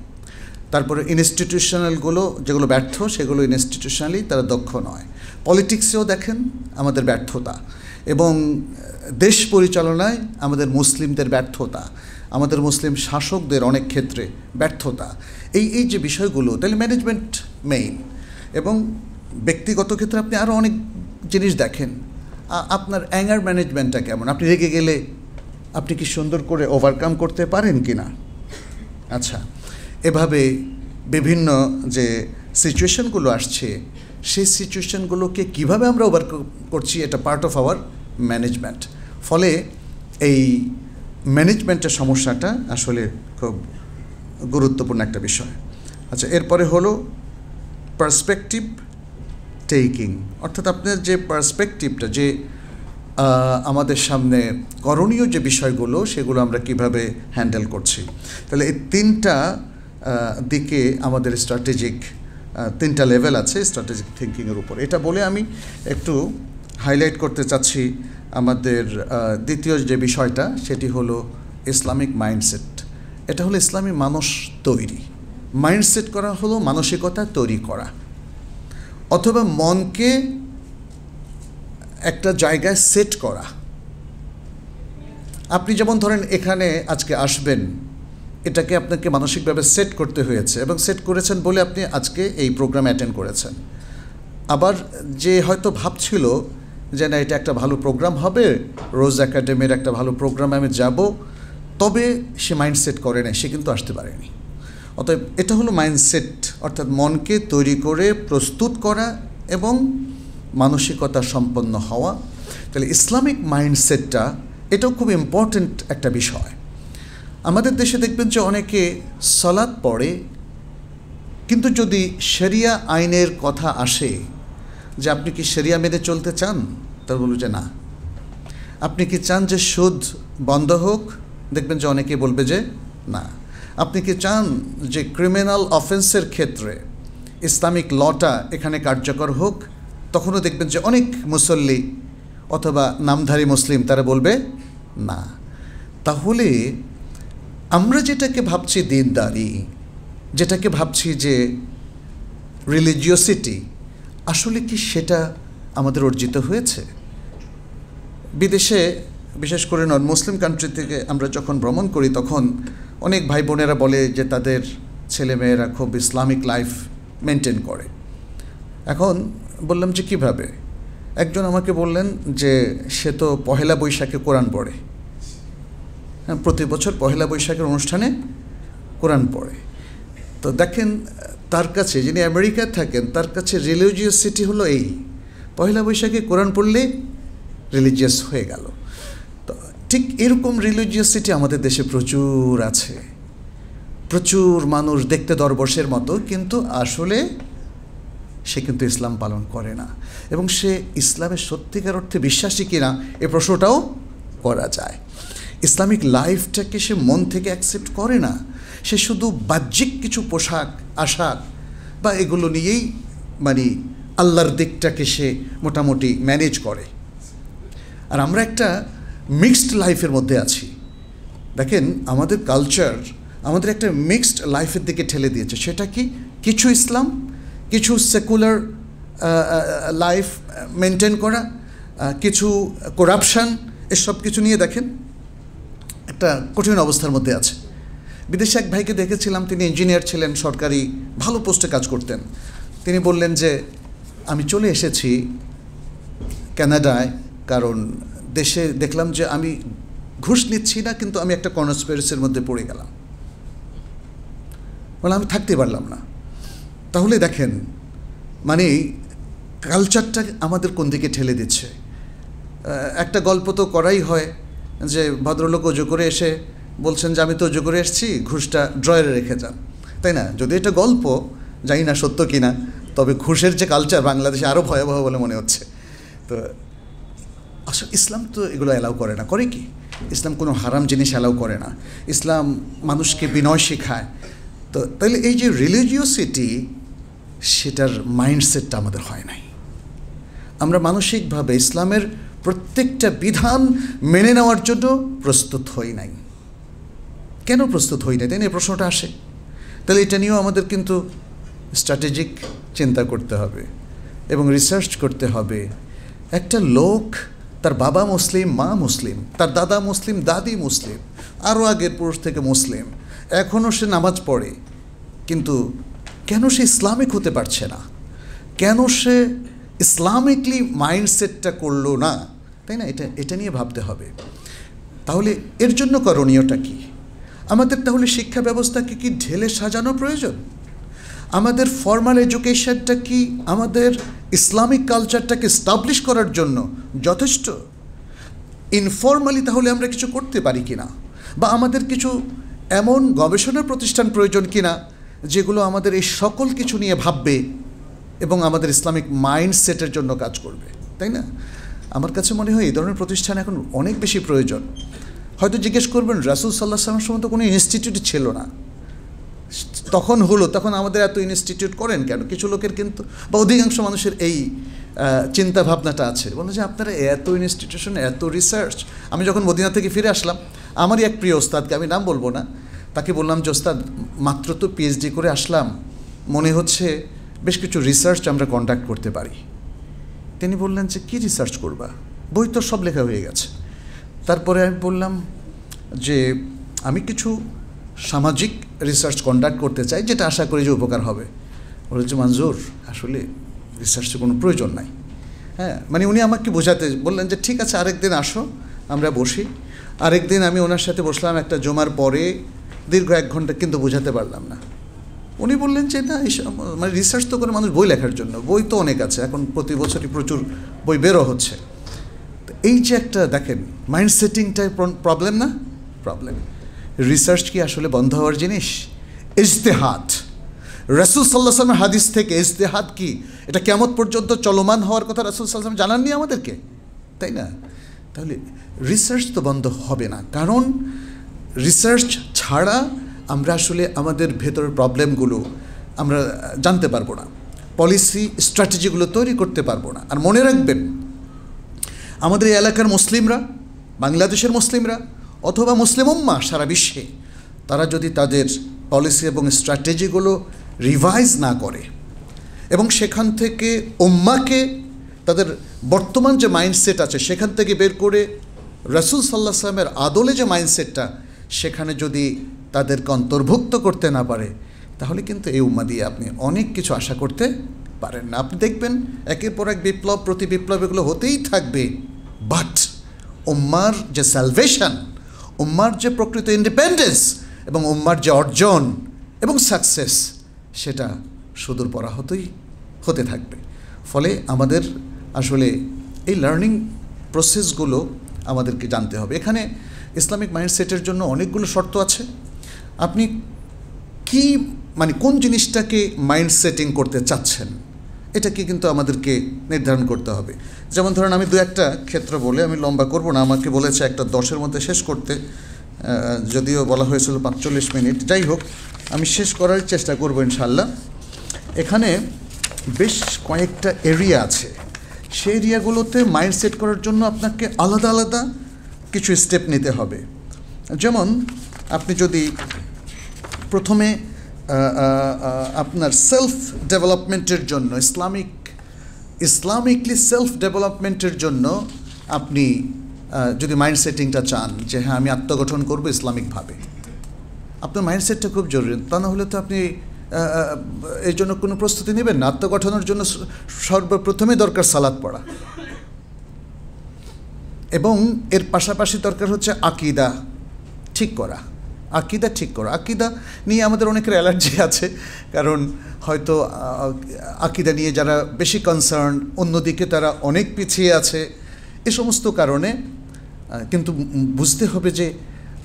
তারপরে ইনস্টিটিউশনালগুলো যেগুলো ব্যর্থ সেগুলো ইনস্টিটিউশনালি তারা দক্ষ নয়। পলিটিক্সেও দেখেন আমাদের ব্যর্থতা, এবং দেশ পরিচালনায় আমাদের মুসলিমদের ব্যর্থতা, আমাদের মুসলিম শাসকদের অনেক ক্ষেত্রে ব্যর্থতা। এই যে বিষয়গুলো, তাহলে ম্যানেজমেন্ট মেইন। এবং ব্যক্তিগত ক্ষেত্রে আপনি আরও অনেক জিনিস দেখেন। আপনার অ্যাঙ্গার ম্যানেজমেন্টটা কেমন? আপনি রেগে গেলে আপনি কি সুন্দর করে ওভারকাম করতে পারেন কি না? আচ্ছা, এভাবে বিভিন্ন যে সিচুয়েশনগুলো আসছে সেই সিচুয়েশনগুলোকে কীভাবে আমরা ওভারকাম করছি, এটা পার্ট অফ আওয়ার ম্যানেজমেন্ট। ফলে এই ম্যানেজমেন্টের সমস্যাটা আসলে খুব গুরুত্বপূর্ণ একটা বিষয়। আচ্ছা, এরপরে হলো পার্সপেক্টিভ টেকিং, অর্থাৎ আপনার যে পার্সপেক্টিভটা, যে আমাদের সামনে করণীয় যে বিষয়গুলো সেগুলো আমরা কিভাবে হ্যান্ডেল করছি। তাহলে এই তিনটা দিকে আমাদের স্ট্র্যাটেজিক তিনটা লেভেল আছে স্ট্র্যাটেজিক থিঙ্কিংয়ের উপর। এটা বলে আমি একটু হাইলাইট করতে চাচ্ছি আমাদের দ্বিতীয় যে বিষয়টা, সেটি হলো ইসলামিক মাইন্ডসেট। এটা হলো ইসলামী মানুষ তৈরি। মাইন্ডসেট করা হলো মানসিকতা তৈরি করা, অথবা মনকে একটা জায়গায় সেট করা। আপনি যেমন ধরেন এখানে আজকে আসবেন, এটাকে আপনাকে মানসিকভাবে সেট করতে হয়েছে, এবং সেট করেছেন বলে আপনি আজকে এই প্রোগ্রাম অ্যাটেন্ড করেছেন। আবার যে হয়তো ভাবছিল যে না, এটা একটা ভালো প্রোগ্রাম হবে, রোজ একাডেমির একটা ভালো প্রোগ্রামে আমি যাব, তবে সে মাইন্ডসেট করে না, সে কিন্তু আসতে পারেনি। অতএব এটা হলো মাইন্ডসেট, অর্থাৎ মনকে তৈরি করে প্রস্তুত করা এবং মানসিকতা সম্পন্ন হওয়া। তাহলে ইসলামিক মাইন্ডসেটটা এটাও খুব ইম্পর্ট্যান্ট একটা বিষয়। আমাদের দেশে দেখবেন যে অনেকে সালাত পড়ে, কিন্তু যদি শরিয়া আইনের কথা আসে যে আপনি কি শরিয়া মেনে চলতে চান, তার বলব যে না। আপনি কি চান যে সুদ বন্ধ হোক, দেখবেন যে অনেকে বলবে যে না। আপনি কি চান যে ক্রিমিনাল অফেন্সের ক্ষেত্রে ইসলামিক লটা এখানে কার্যকর হোক, তখনও দেখবেন যে অনেক মুসল্লি অথবা নামধারী মুসলিম তারা বলবে না। তাহলে আমরা যেটাকে ভাবছি দিনদারি, যেটাকে ভাবছি যে রিলিজিওসিটি, আসলে কি সেটা আমাদের অর্জিত হয়েছে? বিদেশে বিশেষ করে নন মুসলিম কান্ট্রি থেকে আমরা যখন ভ্রমণ করি, তখন অনেক ভাই বোনেরা বলে যে তাদের ছেলেমেয়েরা খুব ইসলামিক লাইফ মেনটেন করে। এখন বললাম যে কিভাবে? একজন আমাকে বললেন যে সে তো পহেলা বৈশাখে কোরআন পড়ে, প্রতি বছর পহেলা বৈশাখের অনুষ্ঠানে কোরআন পড়ে। তো দেখেন, তার কাছে, যিনি আমেরিকায় থাকেন, তার কাছে রিলিজিয়াসিটি হলো এই, পহেলা বৈশাখে কোরআন পড়লে রিলিজিয়াস হয়ে গেল। তো ঠিক এরকম রিলিজিয়াসিটি আমাদের দেশে প্রচুর আছে। প্রচুর মানুষ দেখতে দরবর্ষের মতো, কিন্তু আসলে সে কিন্তু ইসলাম পালন করে না, এবং সে ইসলামের সত্যিকার অর্থে বিশ্বাসী কিনা এ প্রশ্নটাও করা যায়। ইসলামিক লাইফটাকে সে মন থেকে অ্যাকসেপ্ট করে না, সে শুধু বাহ্যিক কিছু পোশাক আশাক বা এগুলো নিয়েই মানে আল্লাহর দিকটাকে সে মোটামুটি ম্যানেজ করে। আর আমরা একটা মিক্সড লাইফের মধ্যে আছি। দেখেন, আমাদের কালচার আমাদের একটা মিক্সড লাইফের দিকে ঠেলে দিয়েছে। সেটা কি? কিছু ইসলাম, কিছু সেকুলার লাইফ মেনটেন করা, কিছু করাপশান, এসব কিছু নিয়ে দেখেন একটা কঠিন অবস্থার মধ্যে আছে। বিদেশে এক ভাইকে দেখেছিলাম, তিনি ইঞ্জিনিয়ার ছিলেন, সরকারি ভালো পোস্টে কাজ করতেন। তিনি বললেন যে আমি চলে এসেছি কানাডায়, কারণ দেশে দেখলাম যে আমি ঘুষ নিচ্ছি না, কিন্তু আমি একটা কনস্পিরেসির মধ্যে পড়ে গেলাম, বলে আমি থাকতে পারলাম না। তাহলে দেখেন, মানে কালচারটা আমাদের কোন দিকে ঠেলে দিচ্ছে। একটা গল্প তো করাই হয় যে ভদ্রলোক অজু করে এসে বলছেন যে আমি তো অজু করে এসেছি, ঘুষটা ড্রয়ারে রেখে যান, তাই না? যদি এটা গল্প, জানি না সত্য কিনা, তবে ঘুষের যে কালচার বাংলাদেশে আরও ভয়াবহ বলে মনে হচ্ছে। তো আসলে ইসলাম তো এগুলো অ্যালাউ করে না। করে কি? ইসলাম কোনো হারাম জিনিস অ্যালাউ করে না। ইসলাম মানুষকে বিনয় শেখায়। তো তাহলে এই যে রিলিজিওসিটি, সেটার মাইন্ডসেটটা আমাদের হয় নাই। আমরা মানসিকভাবে ইসলামের প্রত্যেকটা বিধান মেনে নেওয়ার জন্য প্রস্তুত হই নাই। কেন প্রস্তুত হই নাই, তাই না? এই প্রশ্নটা আসে। তাহলে এটা নিয়েও আমাদের কিন্তু স্ট্র্যাটেজিক চিন্তা করতে হবে এবং রিসার্চ করতে হবে। একটা লোক, তার বাবা মুসলিম, মা মুসলিম, তার দাদা মুসলিম, দাদি মুসলিম, আরও আগের পুরুষ থেকে মুসলিম, এখনও সে নামাজ পড়ে, কিন্তু কেন সে ইসলামিক হতে পারছে না? কেন সে ইসলামিকলি মাইন্ডসেটটা করলো না, তাই না? এটা নিয়ে ভাবতে হবে। তাহলে এর জন্য করণীয়টা কি? আমাদের তাহলে শিক্ষা ব্যবস্থাকে কি ঢেলে সাজানো প্রয়োজন? আমাদের ফর্মাল এডুকেশনটা কি আমাদের ইসলামিক কালচারটাকে এস্টাবলিশ করার জন্য যথেষ্ট? ইনফর্মালি তাহলে আমরা কিছু করতে পারি কিনা, বা আমাদের কিছু এমন গবেষণা প্রতিষ্ঠান প্রয়োজন কিনা যেগুলো আমাদের এই সকল কিছু নিয়ে ভাববে এবং আমাদের ইসলামিক মাইন্ডসেটের জন্য কাজ করবে, তাই না? আমার কাছে মনে হয় এই ধরনের প্রতিষ্ঠান এখন অনেক বেশি প্রয়োজন। হয়তো জিজ্ঞেস করবেন রাসূল সাল্লাল্লাহু আলাইহি ওয়াসাল্লামের সময় তো কোনো ইনস্টিটিউট ছিল না, তখন হলো, তখন আমাদের এত ইনস্টিটিউট করেন কেন? কিছু লোকের কিন্তু বা অধিকাংশ মানুষের এই চিন্তা ভাবনাটা আছে, বলে যে আপনারা এত ইনস্টিটিউশন, এত রিসার্চ। আমি যখন মদিনা থেকে ফিরে আসলাম, আমারই এক প্রিয় ওস্তাদকে, আমি নাম বলবো না, তাকে বললাম যে ওস্তাদ মাত্র তো পিএইচডি করে আসলাম, মনে হচ্ছে বেশ কিছু রিসার্চ আমরা কন্ডাক্ট করতে পারি। তিনি বললেন যে কী রিসার্চ করবা, বই তো সব লেখা হয়ে গেছে। তারপরে আমি বললাম যে আমি কিছু সামাজিক রিসার্চ কন্ডাক্ট করতে চাই, যেটা আশা করি যে উপকার হবে। বলেছে মঞ্জুর, আসলে রিসার্চের কোনো প্রয়োজন নাই। হ্যাঁ, মানে উনি আমাকে বোঝাতে বললেন যে ঠিক আছে, আরেকদিন আসো, আমরা বসি। আরেকদিন আমি ওনার সাথে বসলাম একটা জমার পরে, দীর্ঘ 1 ঘন্টা, কিন্তু বোঝাতে পারলাম না। উনি বললেন যে না, মানে রিসার্চ তো করে মানুষ বই লেখার জন্য, বই তো অনেক আছে, এখন প্রতি বছরই প্রচুর বই বেরো হচ্ছে। তো এই যে একটা দেখেন মাইন্ডসেটিংটাই প্রবলেম না? প্রবলেম। রিসার্চ কি আসলে বন্ধ হওয়ার জিনিস? ইজতেহাদ, রাসূল সাল্লাল্লাহু আলাইহি ওয়াসাল্লামের হাদিস থেকে ইজতেহাদ কি, এটা কিয়ামত পর্যন্ত চলমান হওয়ার কথা রাসূল সাল্লাল্লাহু আলাইহি ওয়াসাল্লাম জানাননি আমাদেরকে, তাই না? তাহলে রিসার্চ তো বন্ধ হবে না, কারণ রিসার্চ ছাড়া আমরা আসলে আমাদের ভেতরের প্রবলেমগুলো আমরা জানতে পারবো না, পলিসি স্ট্র্যাটেজিগুলো তৈরি করতে পারবো না। আর মনে রাখবেন, আমাদের এই এলাকার মুসলিমরা, বাংলাদেশের মুসলিমরা অথবা মুসলিম উম্মাহ সারা বিশ্বে, তারা যদি তাদের পলিসি এবং স্ট্র্যাটেজিগুলো রিভাইজ না করে এবং সেখান থেকে উম্মাহকে তাদের বর্তমান যে মাইন্ডসেট আছে সেখান থেকে বের করে রাসূল সাল্লাল্লাহু আলাইহি ওয়াসাল্লামের আদলে যে মাইন্ডসেটটা, সেখানে যদি তাদেরকে অন্তর্ভুক্ত করতে না পারে, তাহলে কিন্তু এই উম্মাহ দিয়ে আপনি অনেক কিছু আশা করতে পারেন না। আপনি দেখবেন একের পর এক বিপ্লব, প্রতি বিপ্লব এগুলো হতেই থাকবে, বাট উম্মার যে স্যালভেশন, উম্মার যে প্রকৃত ইন্ডিপেন্ডেন্স এবং উম্মার যে অর্জন এবং সাকসেস, সেটা সুদূর পরাহতই হতে থাকবে। ফলে আমাদের আসলে এই লার্নিং প্রসেসগুলো আমাদেরকে জানতে হবে। এখানে ইসলামিক মাইন্ডসেটের জন্য অনেকগুলো শর্ত আছে। আপনি কি মানে কোন জিনিসটাকে মাইন্ডসেটিং করতে চাচ্ছেন, এটাকে কিন্তু আমাদেরকে নির্ধারণ করতে হবে। যেমন ধরেন, আমি 2-1টা ক্ষেত্র বলে, আমি লম্বা করব না, আমাকে বলেছে একটা 10-এর মধ্যে শেষ করতে, যদিও বলা হয়েছিল 45 মিনিট। যাই হোক, আমি শেষ করার চেষ্টা করব ইনশাআল্লাহ। এখানে বেশ কয়েকটা এরিয়া আছে, সেই এরিয়াগুলোতে মাইন্ডসেট করার জন্য আপনাকে আলাদা আলাদা কিছু স্টেপ নিতে হবে। যেমন আপনি যদি প্রথমে আপনার সেলফ ডেভেলপমেন্টের জন্য, ইসলামিকলি সেলফ ডেভেলপমেন্টের জন্য আপনি যদি মাইন্ডসেটিংটা চান যে হ্যাঁ আমি আত্মগঠন করব ইসলামিকভাবে, আপনার মাইন্ডসেটটা খুব জরুরি। তা না হলে তো আপনি এই জন্য কোনো প্রস্তুতি নেবেন না। আত্মগঠনের জন্য সর্বপ্রথমে দরকার সালাত পড়া, এবং এর পাশাপাশি দরকার হচ্ছে আকীদা ঠিক করা। আকীদা নিয়ে আমাদের অনেকের অ্যালার্জি আছে, কারণ হয়তো আকীদা নিয়ে যারা বেশি কনসার্ন, অন্যদিকে তারা অনেক পিছিয়ে আছে। এ সমস্ত কারণে কিন্তু বুঝতে হবে যে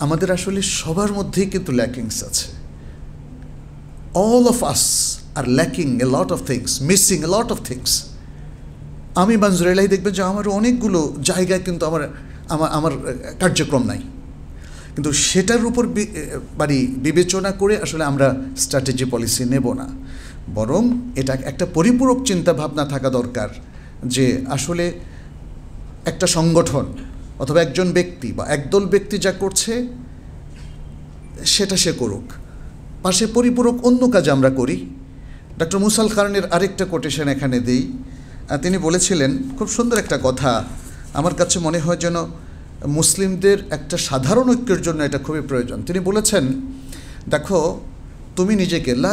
আমাদের আসলে সবার মধ্যেই কিন্তু ল্যাকিংস আছে। All of us are lacking a lot of things, missing a lot of things. আমি মনজুর এলাহি দেখবেন যে আমার অনেকগুলো জায়গায় কিন্তু আমার কার্যক্রম নাই, কিন্তু সেটার উপর বিবেচনা করে আসলে আমরা স্ট্র্যাটেজি পলিসি নেব না, বরং এটা একটা পরিপূরক চিন্তা ভাবনা থাকা দরকার যে আসলে একটা সংগঠন অথবা একজন ব্যক্তি বা একদল ব্যক্তি যা করছে সেটা সে করুক, পাশে পরিপূরক অন্য কাজ আমরা করি। ডক্টর মুসা আল কারনির আরেকটা কোটেশন এখানে দিই। তিনি বলেছিলেন খুব সুন্দর একটা কথা, আমার কাছে মনে হয় যেন মুসলিমদের একটা সাধারণ ঐক্যের জন্য এটা খুবই প্রয়োজন। তিনি বলেছেন, দেখো তুমি নিজেকে লা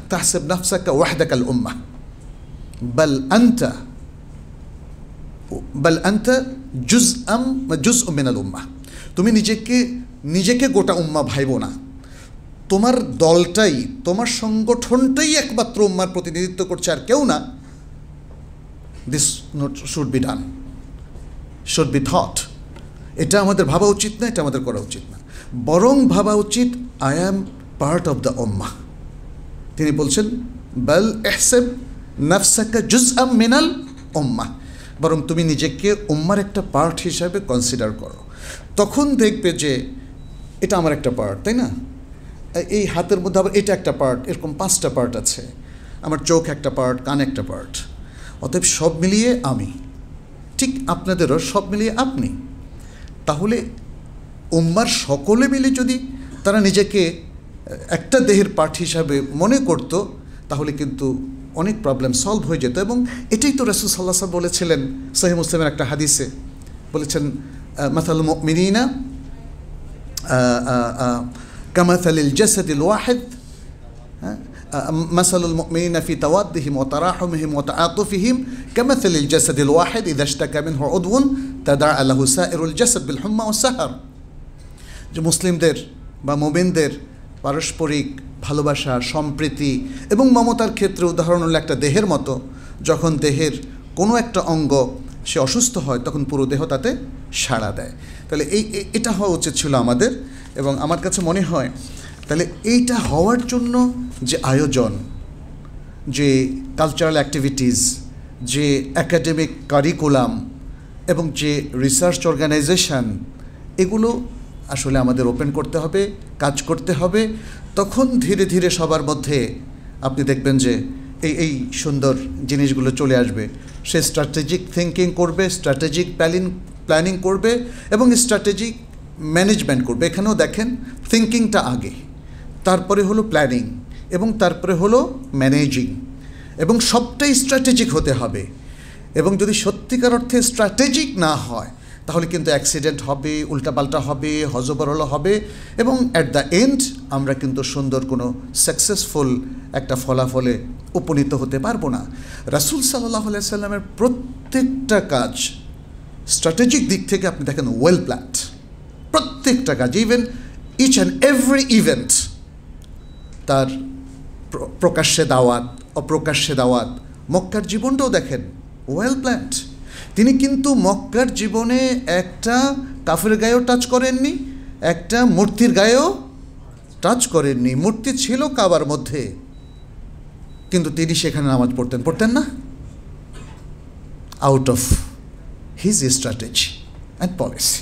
তাহসিব নাফসাকা ওয়াহদাকাল উম্মাহ বাল আনতা জুজউম মিনাল উম্মাহ। তুমি নিজেকে গোটা উম্মাহ ভাইবো না, তোমার দলটাই, তোমার সংগঠনটাই একমাত্র উম্মার প্রতিনিধিত্ব করছে, আর কেউ না। This not should be done, should be thought. এটা আমাদের ভাবা উচিত না, এটা আমাদের করা উচিত না, বরং ভাবা উচিত I am part of the উম্মাহ, তিনি বলছেন বাল ইহসাব নাফসাকা জুজআম মিনাল উম্মাহ, বরং তুমি নিজেকে উম্মার একটা পার্ট হিসাবে কনসিডার করো। তখন দেখবে যে এটা আমার একটা পার্ট, তাই না? এই হাতের মধ্যে আবার এটা একটা পার্ট, এরকম 5টা পার্ট আছে। আমার চোখ একটা পার্ট, কান একটা পার্ট, অতএব সব মিলিয়ে আমি, ঠিক আপনাদেরও সব মিলিয়ে আপনি। তাহলে উম্মার সকলে মিলে যদি তারা নিজেকে একটা দেহের পার্ট হিসাবে মনে করত, তাহলে কিন্তু অনেক প্রবলেম সলভ হয়ে যেত। এবং এটাই তো রাসূল সাল্লাল্লাহু আলাইহি ওয়াসাল্লাম বলেছিলেন সহিহ মুসলিমের একটা হাদিসে, বলেছেন মাসালুল মুমিনিনা কামাসালিল জাসাদিল ওয়াহিদ, মাসালুল মুমিনিনা ফি তাওয়াদ্দিহিম ওয়া তারাহুমিহিম ওয়া তাআতুফিহিম কামাসালিল জাসাদিল ওয়াহিদ ইযা ইশতাকা মিনহু উদউন তাদাআ লাহু সাইরুল জাসাদ বিল হুম্মা ওয়াস সাহার। যে মুসলিমদের বা মুমিনদের পারস্পরিক ভালোবাসা, সম্প্রীতি এবং মমতার ক্ষেত্রে উদাহরণ হলো একটা দেহের মতো। যখন দেহের কোনো একটা অঙ্গ সে অসুস্থ হয়, তখন পুরো দেহ তাতে সাড়া দেয়। তাহলে এটা হওয়া উচিত ছিল আমাদের। এবং আমার কাছে মনে হয় তাহলে এইটা হওয়ার জন্য যে আয়োজন, যে কালচারাল অ্যাক্টিভিটিস, যে একাডেমিক কারিকুলাম এবং যে রিসার্চ অর্গানাইজেশন, এগুলো আসলে আমাদের ওপেন করতে হবে, কাজ করতে হবে। তখন ধীরে ধীরে সবার মধ্যে আপনি দেখবেন যে এই সুন্দর জিনিসগুলো চলে আসবে। সে স্ট্র্যাটেজিক থিঙ্কিং করবে, স্ট্র্যাটেজিক প্ল্যানিং করবে এবং স্ট্র্যাটেজিক ম্যানেজমেন্ট করবে। এখানেও দেখেন থিঙ্কিংটা আগে, তারপরে হলো প্ল্যানিং এবং তারপরে হলো ম্যানেজিং, এবং সবটাই স্ট্র্যাটেজিক হতে হবে। এবং যদি সত্যিকার অর্থে স্ট্র্যাটেজিক না হয়, তাহলে কিন্তু অ্যাক্সিডেন্ট হবে, উল্টাপাল্টা হবে, হজবরল হবে, এবং অ্যাট দ্য এন্ড আমরা কিন্তু সুন্দর কোনো সাকসেসফুল একটা ফলাফলে উপনীত হতে পারবো না। রাসূল সাল্লাল্লাহু আলাইহি সাল্লামের প্রত্যেকটা কাজ স্ট্র্যাটেজিক দিক থেকে আপনি দেখেন ওয়েল প্ল্যান্ড। প্রত্যেকটা কাজ, even each and every event, তার প্রকাশ্যে দাওয়াত, অপ্রকাশ্যে দাওয়াত, মক্কার জীবনটাও দেখেন ওয়েল প্ল্যান্ড। তিনি কিন্তু মক্কার জীবনে একটা কাফের গায়েও টাচ করেননি, একটা মূর্তির গায়েও টাচ করেননি। মূর্তি ছিল কাবার মধ্যে, কিন্তু তিনি সেখানে নামাজ পড়তেন না, out of his strategy and policy.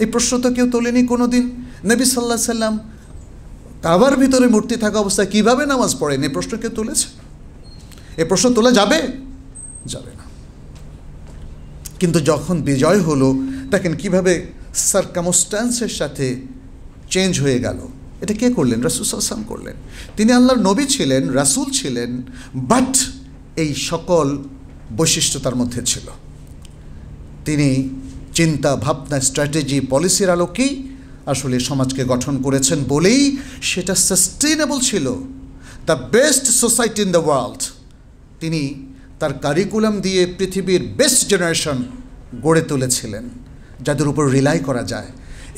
এই প্রশ্ন তো কেউ তোলেনি কোনো দিন। নবী সাল্লাল্লাহু আলাইহি সাল্লাম কাবার ভিতরে মূর্তি থাকা অবস্থায় কীভাবে নামাজ পড়েন, এই প্রশ্ন কেউ তুলেছে? এই প্রশ্ন তোলা যাবে না। কিন্তু যখন বিজয় হলো, দেখেন কীভাবে সার্কামস্ট্যান্সের সাথে চেঞ্জ হয়ে গেল। এটা কে করলেন? রাসূল সাল্লাল্লাহু আলাইহি ওয়াসাল্লাম করলেন। তিনি আল্লাহর নবী ছিলেন, রাসূল ছিলেন, বাট এই সকল বৈশিষ্ট্য তার মধ্যে ছিল। তিনি চিন্তা, ভাবনা, স্ট্র্যাটেজি, পলিসির আলোকেই আসলে সমাজকে গঠন করেছেন বলেই সেটা সাস্টেইনেবল ছিল। The best society in the world. তিনি তার কারিকুলাম দিয়ে পৃথিবীর বেস্ট জেনারেশন গড়ে তুলেছিলেন, যাদের উপর রিলাই করা যায়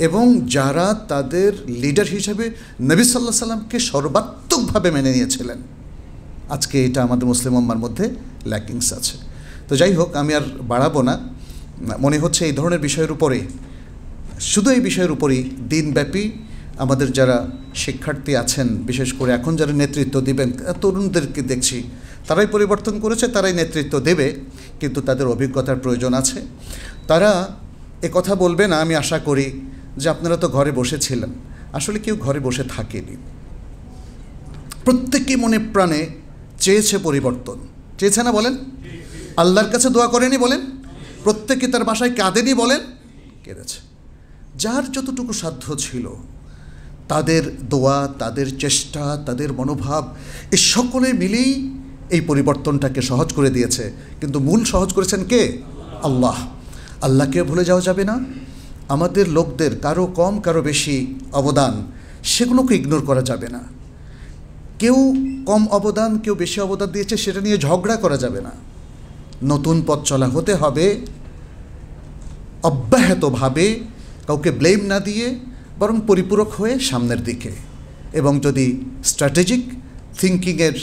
এবং যারা তাদের লিডার হিসেবে নবী সাল্লাল্লাহু আলাইহি সাল্লামকে সর্বাত্মকভাবে মেনে নিয়েছিলেন। আজকে এটা আমাদের মুসলিম উম্মার মধ্যে ল্যাকিংস আছে। তো যাই হোক, আমি আর বাড়াবো না। মনে হচ্ছে এই ধরনের বিষয়ের উপরে, শুধু এই বিষয়ের উপরেই দিনব্যাপী আমাদের যারা শিক্ষার্থী আছেন, বিশেষ করে এখন যারা নেতৃত্ব দেবেন, তরুণদেরকে দেখছি তারাই পরিবর্তন করেছে, তারাই নেতৃত্ব দেবে, কিন্তু তাদের অভিজ্ঞতার প্রয়োজন আছে। তারা কথা বলবে না, আমি আশা করি যে আপনারা তো ঘরে বসেছিলেন। আসলে কেউ ঘরে বসে থাকেনি, প্রত্যেকেই মনে প্রাণে চেয়েছে পরিবর্তন। চেয়েছে না বলেন? আল্লাহর কাছে দোয়া করেনি বলেন? প্রত্যেকে তার বাসায় কাঁদেনি বলেন? কেঁদেছে। যার যতটুকু সাধ্য ছিল, তাদের দোয়া, তাদের চেষ্টা, তাদের মনোভাব, এই সকলে মিলেই এই পরিবর্তনটাকে সহজ করে দিয়েছে। কিন্তু মূল সহজ করেছেন কে? আল্লাহ। আল্লাহকে ভুলে যাওয়া যাবে না। আমাদের লোকদের কারো কম কারো বেশি অবদান, সেগুলোকে ইগনোর করা যাবে না। কেউ কম অবদান, কেউ বেশি অবদান দিয়েছে, সেটা নিয়ে ঝগড়া করা যাবে না। নতুন পথ চলা হতে হবে অব্যাহতভাবে, কাউকে ব্লেম না দিয়ে, বরং পরিপূরক হয়ে সামনের দিকে। এবং যদি স্ট্র্যাটেজিক থিঙ্কিংয়ের,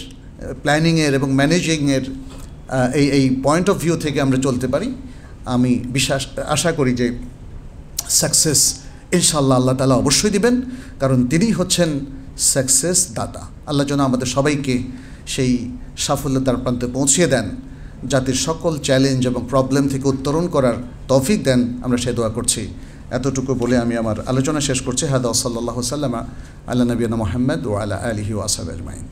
প্ল্যানিংয়ের এবং ম্যানেজিংয়ের এই পয়েন্ট অফ ভিউ থেকে আমরা চলতে পারি, আমি আশা করি যে সাকসেস ইনশাআল্লাহ আল্লাহ তাআলা অবশ্যই দিবেন, কারণ তিনিই হচ্ছেন সাকসেস দাতা। আল্লাহ যেন আমাদের সবাইকে সেই সাফল্যের দ্বার প্রান্তে পৌঁছিয়ে দেন, জাতির সকল চ্যালেঞ্জ এবং প্রবলেম থেকে উত্তরণ করার তৌফিক দেন, আমরা সে দোয়া করছি। এতটুকু বলে আমি আমার আলোচনা শেষ করছি। হাদা সাল্লাল্লাহু সাল্লামা আলা নবিয়িনা মুহাম্মদ ওয়া আলা আলিহি ওয়া আসহাবিহি আজমাইন।